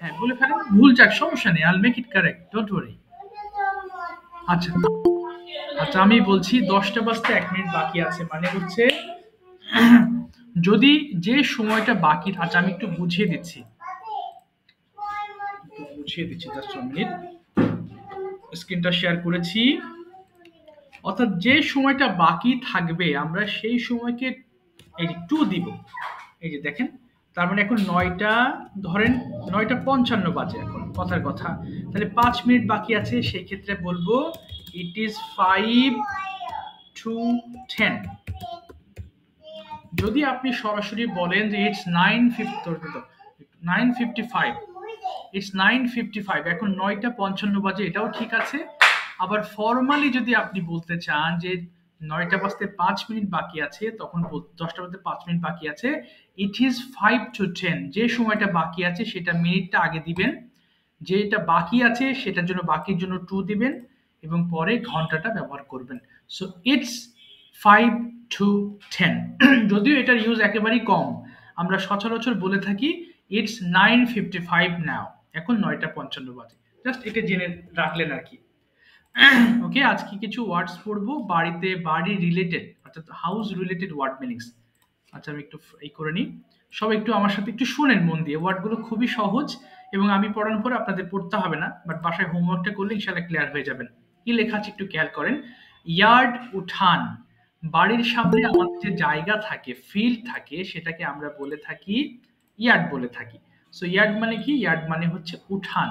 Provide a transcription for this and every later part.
হ্যাঁ বলে ফেলেন, ভুল যাক সমস্যা নেই, আইল make it correct, don't worry. আচ্ছা আচ্ছা, আমি বলছি 10টা বাজতে 1 মিনিট বাকি আছে, মানে হচ্ছে যদি যে সময়টা বাকি, আচ্ছা আমি একটু বুঝিয়ে দিচ্ছি, জাস্ট 1 মিনিট, স্ক্রিনটা শেয়ার করেছি। অর্থাৎ যে সময়টা বাকি থাকবে আমরা সেই সময়কে এই যে টু দিব, এই যে দেখেন, তার মানে এখন 9টা, ধরেন 9টা 55 বাজে এখন কথার কথা, তাহলে 5 মিনিট বাকি আছে, সেই ক্ষেত্রে বলবো ইট ইজ 5 to 10। যদি আপনি সরাসরি বলেন যে ইটস 9:55, ইটস 9:55, এখন 9টা 55 বাজে, এটাও ঠিক আছে। আবার ফর্মালি যদি আপনি বলতে চান যে 9টা বাজতে 5 মিনিট বাকি আছে, তখন 10টা বাজতে 5 মিনিট বাকি আছে, ইট ইজ 5 to 10, যে সময়টা বাকি আছে সেটা মিনিটটা আগে দিবেন, যেটা বাকি আছে সেটার জন্য বাকির জন্য টু দিবেন, এবং পরে ঘন্টাটা ব্যবহার করবেন। So it's 5 to 10। যদিও এটার ইউজ একেবারেই কম, আমরা সচরাচর বলে থাকি ইটস 9:55 নাও, এখন 9টা 55 বাজে, জাস্ট এটা জেনে রাখলেন আর কি। ওকে, আজকে কিছু ওয়ার্ডস পড়বো বাড়িতে, বাড়ি রিলেটেড, অর্থাৎ হাউস রিলেটেড ওয়ার্ড মিনিংস। আচ্ছা আমি একটু এই করে নিই, সবাই একটু আমার সাথে একটু শুনেন মন দিয়ে, ওয়ার্ডগুলো খুবই সহজ, এবং আমি পড়ানোর পরে আপনাদের পড়তে হবে না, বাট বাসায় হোমওয়ার্কটা করলে ইনশাল্লাহ ক্লিয়ার হয়ে যাবেন। কি লেখা আছে একটু খেয়াল করেন। ইয়ার্ড, উঠান, বাড়ির সামনে আমাদের যে জায়গা থাকে, ফিল্ড থাকে, সেটাকে আমরা বলে থাকি ইয়ার্ড বলে থাকি। সো ইয়ার্ড মানে কি? ইয়ার্ড মানে হচ্ছে উঠান।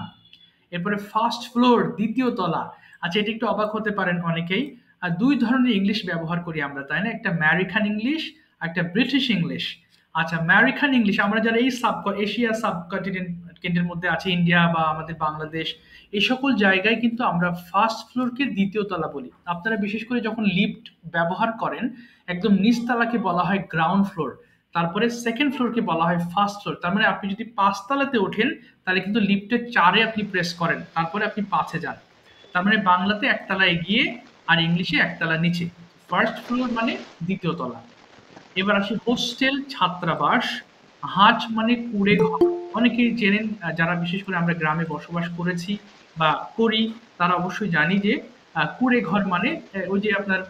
এরপরে ফার্স্ট ফ্লোর, দ্বিতীয় তলা। আচ্ছা এটা একটু অবাক হতে পারেন অনেকেই, আর দুই ধরনের ইংলিশ ব্যবহার করি আমরা, তাই না? একটা আমেরিকান ইংলিশ, একটা ব্রিটিশ ইংলিশ। আচ্ছা আমেরিকান ইংলিশ, আমরা যারা এই এশিয়া সাবকন্টিনেন্টের মধ্যে আছে, ইন্ডিয়া বা আমাদের বাংলাদেশ, এই সকল জায়গায় কিন্তু আমরা ফার্স্ট ফ্লোরকে দ্বিতীয় তলা বলি। আপনারা বিশেষ করে যখন লিফট ব্যবহার করেন, একদম নিচতলাকে বলা হয় গ্রাউন্ড ফ্লোর, তারপরে সেকেন্ড ফ্লোরকে বলা হয় ফার্স্ট ফ্লোর। তার মানে আপনি যদি 5 তলাতে ওঠেন, তাহলে কিন্তু লিফটের 4-এ আপনি প্রেস করেন, তারপরে আপনি 5-এ যান। তার মানে বাংলাতে একতলা এগিয়ে, আর ইংলিশে একতলা নিচে। ফার্স্ট ফ্লোর মানে দ্বিতীয় তলা। এবার আসি হোস্টেল, ছাত্রাবাস। হাট মানে কুঁড়ে ঘর, অনেকেই চেনেন, যারা বিশেষ করে আমরা গ্রামে বসবাস করেছি বা করি, তারা অবশ্যই জানি যে কুঁড়ে ঘর মানে ওই যে আপনার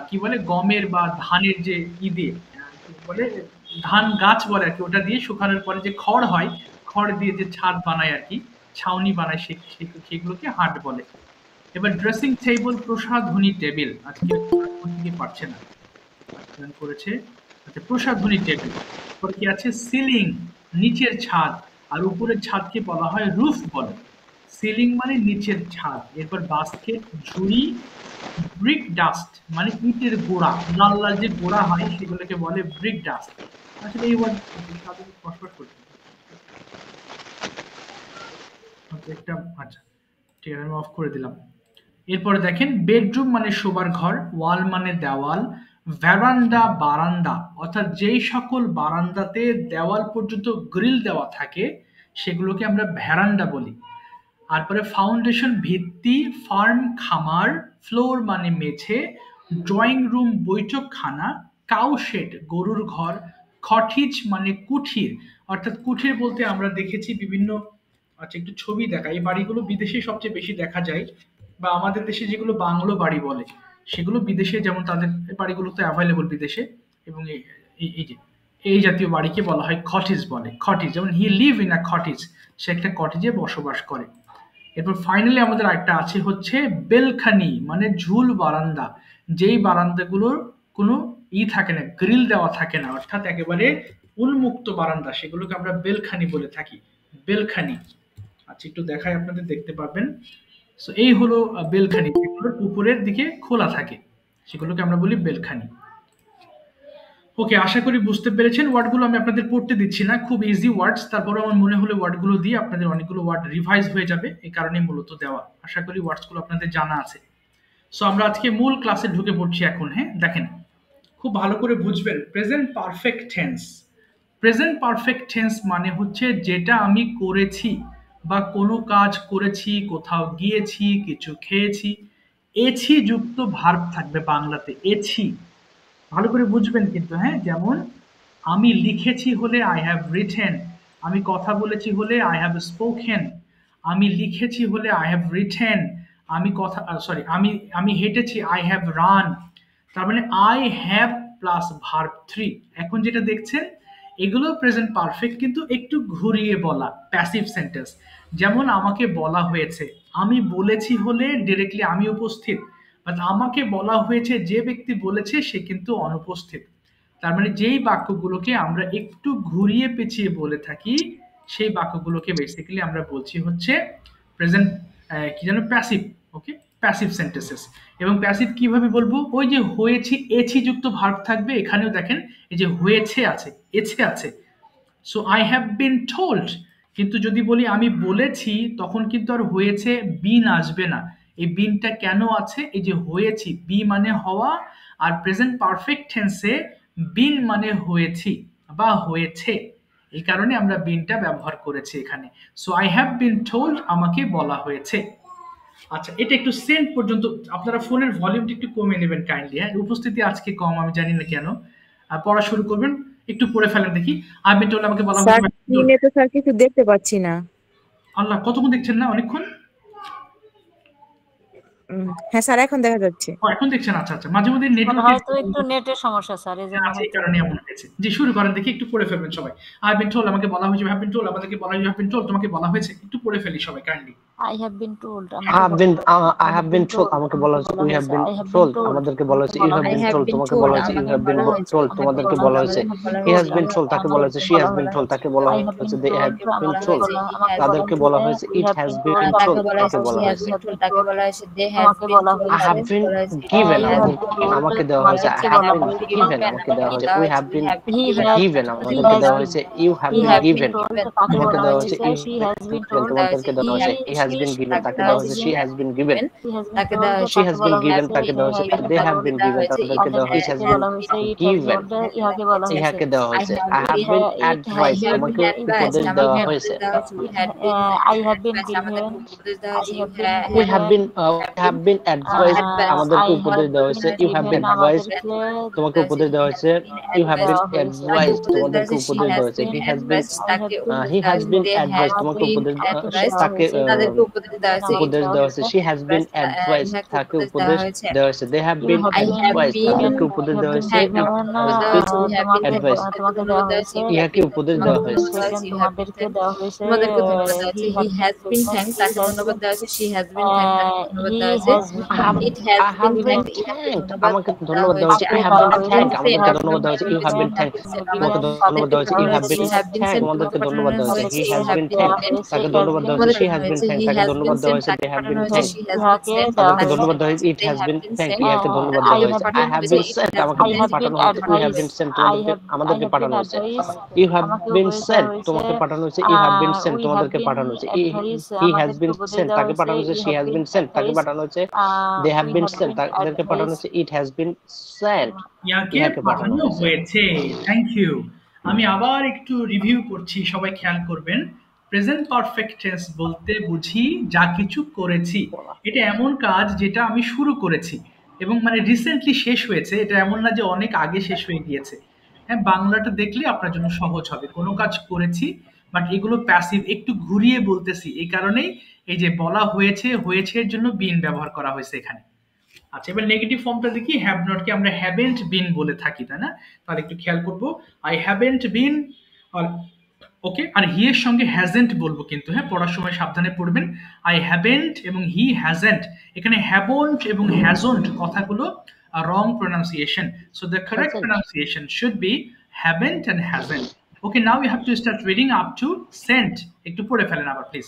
কি বলে, গমের বা ধানের যে ই দিয়ে কি বলে, ধান গাছ বলে আর কি, ওটা দিয়ে শুকানোর পরে যে খড় হয়, খড় দিয়ে যে ছাদ বানায় আর কি, ছাউনি বানায়, সেগুলোকে হাট বলে। এবার ড্রেসিং টেবিল, প্রসাধনী টেবিল, আজকে থেকে পারছে না করেছে। আচ্ছা প্রসাধনী টেবিল। পরে কি আছে? সিলিং, নিচের ছাদ, আর উপরের ছাদকে বলা হয় রুফ বলে। সিলিং মানে নিচের ছাদ। এরপর বাস্কেট, ঝুড়ি। ব্রিক ডাস্ট মানে ইটের গোড়া, লাল লাল যে গোড়া হয় সেগুলোকে বলে ব্রিক ডাস্ট। আসলে এই ওয়ার্ড স্পষ্ট করতে একটা, আচ্ছা ঠিক আছে, আমি অফ করে দিলাম। এরপরে দেখেন বেডরুম মানে শোবার ঘর, ওয়াল মানে দেওয়াল, ভ্যারান্ডা বারান্দা, অর্থাৎ যেই সকল বারান্দাতে দেওয়াল পর্যন্ত গ্রিল দেওয়া থাকে সেগুলোকে আমরা ভ্যারান্ডা বলি। তারপরে ফাউন্ডেশন ভিত্তি, ফার্ম খামার, ফ্লোর মানে মেঝে, ড্রয়িং রুম বৈঠকখানা, কাউ শেড গরুর ঘর, কটেজ মানে কুঠির, অর্থাৎ কুঠির বলতে আমরা দেখেছি বিভিন্ন, আচ্ছা একটু ছবি দেখা, এই বাড়িগুলো বিদেশে সবচেয়ে বেশি দেখা যায়, বা আমাদের দেশে যেগুলো বাংলো বাড়ি বলে সেগুলো বিদেশে, যেমন তাদের বাড়িগুলো তো অ্যাভেলেবল বিদেশে, এবং এই যে এই জাতীয় বাড়িকে বলা হয় কটেজ বলে। কটেজ, যেমন he live in a cottage, সে একটা কটেজে বসবাস করে। এরপর ফাইনালি আমাদের একটা আছে হচ্ছে বেলখানি মানে ঝুল বারান্দা, যেই বারান্দাগুলোর কোনো থাকে না, গ্রিল দেওয়া থাকে না, অর্থাৎ একেবারে উন্মুক্ত বারান্দা, সেগুলোকে আমরা বেলখানি বলে থাকি। বেলখানি, আচ্ছা একটু দেখাই, আপনাদের দেখতে পাবেন। সো এই হলো বেলখানি, যেগুলো উপরের দিকে খোলা থাকে, সেগুলোকে আমরা বলি বেলখানি। ওকে, আশা করি বুঝতে পেরেছেন। ওয়ার্ডগুলো আমি আপনাদের পড়তে দিচ্ছি না, খুব ইজি ওয়ার্ডস, তারপরে আমার মনে হলো ওয়ার্ডগুলো দিয়ে আপনাদের অনেকগুলো ওয়ার্ড রিভাইজ হয়ে যাবে, এই কারণেই মূলত দেওয়া। আশা করি ওয়ার্ডসগুলো আপনাদের জানা আছে। সো আমরা আজকে মূল ক্লাসে ঢুকে পড়ছি এখন। হ্যাঁ দেখেন, খুব ভালো করে বুঝবেন। Present perfect tense, present perfect tense মানে হচ্ছে যেটা আমি করেছি বা কোনো কাজ করেছি, কোথাও গিয়েছি, কিছু খেয়েছি, এছি যুক্ত ভার্ব থাকবে বাংলাতে, এছি। ভালো করে বুঝবেন কিন্তু, হ্যাঁ, যেমন আমি লিখেছি হলে আই হ্যাভ রিটেন, আমি কথা বলেছি হলে আই হ্যাভ স্পোকেন, আমি লিখেছি হলে আই হ্যাভ রিটেন, আমি কথা সরি আমি আমি হেঁটেছি আই হ্যাভ রান। তার মানে I have plus verb three. এখন যেটা দেখছেন এগুলো প্রেজেন্ট পারফেক্ট কিন্তু একটু ঘুরিয়ে বলা প্যাসিভ সেন্টেন্স। যেমন আমাকে বলা হয়েছে, আমি বলেছি হলে ডিরেক্টলি আমি উপস্থিত, বাট আমাকে বলা হয়েছে যে ব্যক্তি বলেছে সে কিন্তু অনুপস্থিত। তার মানে যেই বাক্যগুলোকে আমরা একটু ঘুরিয়ে পেঁচিয়ে বলে থাকি সেই বাক্যগুলোকে বেসিক্যালি আমরা বলছি হচ্ছে প্রেজেন্ট কি যেন প্যাসিভ। ওকে, প্যাসিভ সেন্টেন্সেস। এবং প্যাসিভ কিভাবে বলবো, ওই যে হয়েছি এছি যুক্ত ভার্ব থাকবে, এখানেও দেখেন এই যে হয়েছে আছে, এছে আছে। So I have been told, কিন্তু যদি বলি আমি বলেছি তখন কিন্তু আর হয়েছে বিন আসবে না। এই বিনটা কেন আছে, এই যে হয়েছি, বি মানে হওয়া, আর প্রেজেন্ট পারফেক্ট টেন্সে বিন মানে হয়েছি বা হয়েছে, এই কারণে আমরা বিনটা ব্যবহার করেছি এখানে। So I have been told, আমাকে বলা হয়েছে। আচ্ছা, এটা একটু সেন্ট পর্যন্ত আপনারা ফোনের ভলিউমটা একটু কমিয়ে নেবেন কাইন্ডলি। হ্যাঁ, উপস্থিতি আজকে কম, আমি জানি না কেন। পড়া শুরু করবেন, একটু পড়ে ফেলেন দেখি। আমি টোল, আমাকে বলা স্যার হয়েছে। স্ক্রিনে তো স্যার কিছু দেখতে পাচ্ছি না। আল্লাহ, কতক্ষণ দেখছেন না? অনেকক্ষণ। হ্যাঁ স্যার, এখন দেখা যাচ্ছে। এখন দেখছেন? আচ্ছা আচ্ছা, মাঝে মধ্যে নেটওয়ার্কের হয়তো একটু নেটের সমস্যা স্যার, এজন্য এই হয়তো। কারণে এমন হয়েছে। জি, শুরু করেন দেখি, একটু পড়ে ফেলবেন সবাই। আই বিন টোল, আমাকে বলা হয়েছে। হ্যাভ বিন টোল, আমাদেরকে বলা হয়েছে। হ্যাভ বিন টোল, তোমাকে বলা হয়েছে। একটু পড়ে ফেলি সবাই kindly. I have been told, I আমাকে have বলা been হয়েছে। I have been told, আমাকে বলা হয়েছে। We have been I have been told, told, আমাদেরকে বলা হয়েছে। You have I been have told, been তোমাকে told, বলা হয়েছে। You আমাকে have been বলা হয়েছে। told, আমাকে তোমাদেরকে বলা বলা হয়েছে। হয়েছে। আমাকে He বলা has been হয়েছে। told, তাকে বলা হয়েছে। She has been told, তাকে বলা I have হয়েছে। been They told, have been আমাকে told, আমাকে তাদেরকে বলা বলা হয়েছে। হয়েছে। We It have has been been told, তাকে told, বলা তাকে হয়েছে। বলা She has হয়েছে। been told, তাকে বলা হয়েছে। They have আমাকে been বলা told, I have তাদেরকে been বলা হয়েছে। given, You have been told, আমাকে দেওয়া হয়েছে। I আমাকে have বলা been হয়েছে। given, আমাকে দেওয়া হয়েছে। We have been He আমাদেরকে has দেওয়া been, হয়েছে। You have he been has been given, told, তাকে তোমাকে বলা দেওয়া হয়েছে। হয়েছে। You She have has been been given, told, তোমাদেরকে দেওয়া হয়েছে। He has been given, তাকে দেওয়া হয়েছে। She has been given, she has been তাকে told, দেওয়া হয়েছে। she তাকে has been বলা given, হয়েছে। তাকে দেওয়া হয়েছে। They have been given, তাদেরকে দেওয়া হয়েছে। It has কে been বলা হয়েছে। It has given, been, ইহাকে বলা হয়েছে। ইহাকে দেওয়া I হয়েছে। have I have been, been it has advised, I have আমাকে been advised, উপদেশ আমাকে দেওয়া উপদেশ হয়েছে। দেওয়া হয়েছে। We had been I have been advised, given, আমাদেরকে উপদেশ দেওয়া I হয়েছে। have been We have given, been have been advised, advised, আমাদেরকে I উপদেশ have দেওয়া been হয়েছে। You have given, been advised, আমাদেরকে তোমাকে উপদেশ দেওয়া হয়েছে। You have been দেওয়া হয়েছে। তাকে advised, উপদেশ দেওয়া তোমাদেরকে হয়েছে। She উপদেশ has দেওয়া হয়েছে। been He has been advised, তাকে উপদেশ he দেওয়া has হয়েছে। been They have advised, তোমাকে been উপদেশ advised, তাকে তাদেরকে উপদেশ দেওয়া হয়েছে। উপদেশ দেওয়া হয়েছে। She has been advised, ইহাকে তাকে উপদেশ দেওয়া উপদেশ হয়েছে। দেওয়া হয়েছে। They have You been have I been have advised, been, তাদেরকে উপদেশ দেওয়া হয়েছে। হ্যাঁ, You উপদেশ দেওয়া হয়েছে। We have been advised, তোমাকে দেওয়া হয়েছে। You have ইহাকে been, উপদেশ তোমাকে দেওয়া ধন্যবাদ হয়েছে। দেওয়া হয়েছে। You have been তোমাদেরকে দেওয়া হয়েছে। তোমাদেরকে ধন্যবাদ দেওয়া হয়েছে। He has been thanked, he তাকে has ধন্যবাদ been, দেওয়া হয়েছে। She has been thanked, তাকে ধন্যবাদ he দেওয়া হয়েছে। has been, It has I been have been thanked, ইহাকে thanked, ধন্যবাদ আমাকে দেওয়া ধন্যবাদ দেওয়া হয়েছে। হয়েছে। I তাকে have বলা been হয়েছে। thanked, Same, আমাদেরকে have ধন্যবাদ been দেওয়া হয়েছে। You have been thanked, তোমাকে ধন্যবাদ দেওয়া হয়েছে। You have been They have been thanked, sent, আমাদেরকে তোমাকে ধন্যবাদ পাঠানো দেওয়া হয়েছে। হয়েছে। He She has have been been thanked, sent, তাকে ধন্যবাদ দেওয়া তোমাদের হয়েছে। She পাঠানো has been হয়েছে। thanked, He তাকে has ধন্যবাদ been দেওয়া sent, হয়েছে। তাকে They have পাঠানো been হয়েছে। thanked, She has been ইহাকে sent, দেওয়া তাদেরকে তাকে হয়েছে। ধন্যবাদ দেওয়া পাঠানো হয়েছে। হয়েছে। It They has have been been thanked, sent, ইহাকে ধন্যবাদ I দেওয়া তাদেরকে হয়েছে। have I been, পাঠানো have হয়েছে। been It sent, has আমাকে I been, have been পাঠানো হয়েছে। You have been advised, sent, I তোমাদেরকে have, I আমাদেরকে have been পাঠানো হয়েছে। advised, You have আমাকে been উপদেশ দেওয়া sent, হয়েছে। তোমাকে পাঠানো হয়েছে। You have been sent, We have তোমাদেরকে been পাঠানো হয়েছে। advised, He has আমাদেরকে been উপদেশ sent, দেওয়া তাকে হয়েছে। পাঠানো হয়েছে। You She have has been been sent, তাকে advised, পাঠানো হয়েছে। They have we been have sent, been তাদেরকে পাঠানো advised. হয়েছে। It has been sent, ইয়াকে ইহাকে পাঠানো পাঠানো হয়েছে। হয়েছে। Thank you. আমি আবার একটু রিভিউ করছি, সবাই খেয়াল করবেন। প্রেজেন্ট পারফেক্ট টেন্স বলতে বুঝি যা কিছু করেছি। এটা এমন কাজ যেটা আমি শুরু করেছি এবং মানে রিসেন্টলি শেষ হয়েছে। এটা এমন না যে অনেক আগে শেষ হয়ে গিয়েছে। হ্যাঁ, বাংলাটা দেখলে আপনার জন্য সহজ হবে। কোনো কাজ করেছি, বাট এগুলো প্যাসিভ, একটু ঘুরিয়ে বলতেছি। এই কারণেই এই যে বলা হয়েছে, হয়েছে এর জন্য বিন ব্যবহার করা হয়েছে এখানে। আচ্ছা, এবার নেগেটিভ ফর্মটা দেখি। হ্যাভ নটকে আমরা হ্যাভেন্ট বিন বলে থাকি, তাই না? তাহলে একটু খেয়াল করবো। আই হ্যাভেন্ট বিন, আর ওকে, আর হি এর সঙ্গে হ্যাজেন্ট বলবো কিন্তু। হ্যাঁ, পড়ার সময় সাবধানে পড়বেন। আই হ্যাভেন্ট এবং হি হ্যাজেন্ট। এখানে হ্যাভন্ট এবং হ্যাজন্ট কথাগুলো wrong pronunciation. So the correct Hasn't, pronunciation should be haven't and hasn't. Okay, now you have to start reading up to sent. একটু পড়ে ফেলেন আবার please.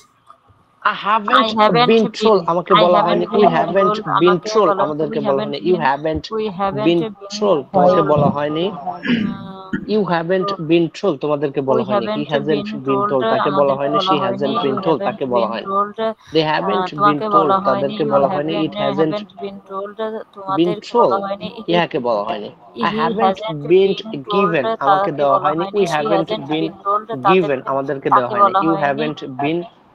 I I haven't haven't been been, told, আমাকে I বলা haven't হয়নি। We been haven't told, been আমাকে told, বলা, we আমাদেরকে বলা haven't হয়নি। You been, haven't we haven't been been told, তোমাকে told, বলা হয়নি। You haven't been told, তোমাদেরকে we বলা হয়নি। He haven't hasn't been been told, told, তাকে বলা আমাদেরকে হয়নি। বলা She হয়নি। hasn't You been told, haven't তাকে বলা been হয়নি। told, They haven't been তোমাকে told, বলা হয়নি। তাদেরকে You বলা হয়নি। It hasn't haven't been told, been তোমাদেরকে বলা told, হয়নি। ইহাকে বলা হয়নি। I He haven't hasn't been been told, given, আমাকে তাকে দেওয়া বলা হয়নি। হয়নি। We She haven't hasn't been been told, given, তাদেরকে, আমাদেরকে দেওয়া তাকে হয়নি। বলা You হয়নি। haven't been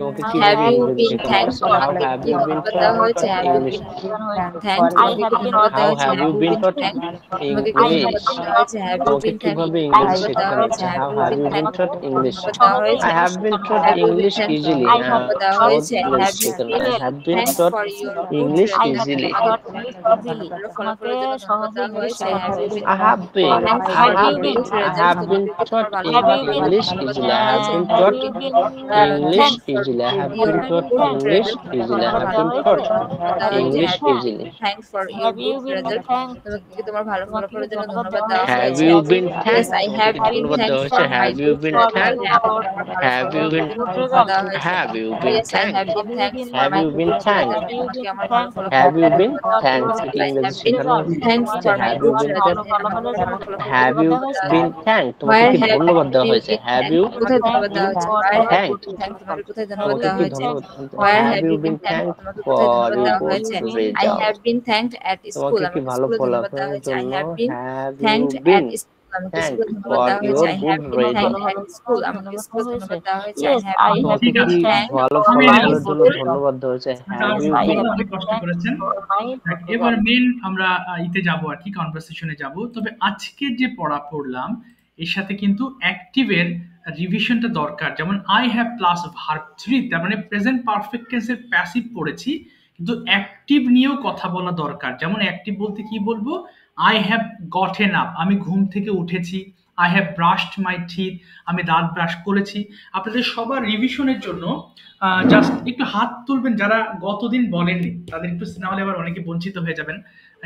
তোমাকে Have কিভাবে you ইংরেজি been শেখানো thanked হচ্ছে? for how have you been ধন্যবাদ দেওয়া হয়েছে taught have you English? been thanked thanked I তোমাকে have কি been ধন্যবাদ দেওয়া হাউ হয়েছে have have you you been been taught thanked তোমাকে কি ইংলিশ? ধন্যবাদ দেওয়া হয়েছে have you তোমাকে been thanked কিভাবে ইংরেজি ধন্যবাদ দেওয়া শেখানো হয়েছে হচ্ছে? have how you have been you been thanked taught English? ধন্যবাদ দেওয়া হয়েছে I have been taught have you been English thanked easily. I have ধন্যবাদ দেওয়া সহজ হয়েছে ইংরেজি have you শেখানো। been I have been thanked taught for your good English I have easily. been taught easily ভালো তোমাকে ফলাফলের জন্য ধন্যবাদ সহজে দেওয়া ইংলিশ হয়েছে শেখানো have you হয়েছে been I have been, thanked I for have you your have been good been, I results have been তোমাকে তোমার taught ভালো have you ফলাফলের been জন্য English ধন্যবাদ easily. দেওয়া I have হয়েছে been have have taught you you been been English thanked easily. I have your been been taught good thanked English results easily. I তোমার have ভালো been ধন্যবাদ taught দেওয়া হয়েছে English have you easily. thanks for your have you good been result thanked তোমাকে কি তোমার ভালো তোমাকে ফলাফলের জন্য ধন্যবাদ ধন্যবাদ দেওয়া দেওয়া Have হয়েছে you been yes thanked? I তোমাকে have কি been ধন্যবাদ দেওয়া thanked হয়েছে? for my Have you good been for result thanked? your তোমার ভালো Have you ফলাফলের been জন্য good ধন্যবাদ result দেওয়া হয়েছে Have you been yes I have thanked? been thanked for Have my you been good result thanked? have you তোমাকে been আমার ভালো thanked Have ফলাফলের you জন্য been ধন্যবাদ দেওয়া thanked? হয়েছে এটি I ইংরেজি have been শেখানো result thanks তোমার for my have you good been result ভালো আমার ফলাফলের ভালো জন্য ফলাফলের Have জন্য you ধন্যবাদ দেওয়া হয়েছে been thanked? তোমাকে where কি have ধন্যবাদ দেওয়া you হয়েছে? been have you কোথায় ধন্যবাদ দেওয়া হয়েছে? Where have you thanked? been thanked? তোমাকে কোথায় ধন্যবাদ তোমাকে দেওয়া কি হয়েছে? ধন্যবাদ? Where have have you you been been thanked? thanked তোমাকে কোথায় for ধন্যবাদ your দেওয়া good হয়েছে? I result? have been thanked at school. তোমাকে কি আমাকে ভালো স্কুলে ধন্যবাদ দেওয়া ফলাফলের হয়েছে। I জন্য have been have you thanked at been school. আমাকে thanked স্কুলে ধন্যবাদ for দেওয়া হয়েছে। your I good have been thanked result? at school. আমাকে স্কুলে ধন্যবাদ দেওয়া হয়েছে। I Yes, have I been have তোমাকে ঠিক been আছে। কি thanked ভালো for আমি my ফলাফলের জন্য good ধন্যবাদ দেওয়া হয়েছে? আচ্ছা, have you I been have আপনি been কষ্ট thanked করেছেন। for my good এবার result. মেন আমরা ইতে যাব আর কি, কনভারসেশনে যাব। তবে আজকে যে পড়া পড়লাম এর সাথে কিন্তু অ্যাক্টিভের রিভিশনটা দরকার। যেমন আই হ্যাভ প্লাস ভার্ব 3, তার মানে প্রেজেন্ট পারফেক্ট টেন্সের প্যাসিভ পড়েছি, কিন্তু অ্যাক্টিভ নিয়েও কথা বলা দরকার। যেমন অ্যাক্টিভ বলতে কি বলবো, আই হ্যাভ গটেন আপ, আমি ঘুম থেকে উঠেছি। I have brushed my teeth, আমি দাঁত ব্রাশ করেছি। আপনাদের সবার রিভিশনের জন্য জাস্ট একটু হাত তুলবেন যারা গতদিন বলেননি, তাদের একটু, নাহলে আবার অনেকে বঞ্চিত হয়ে যাবেন।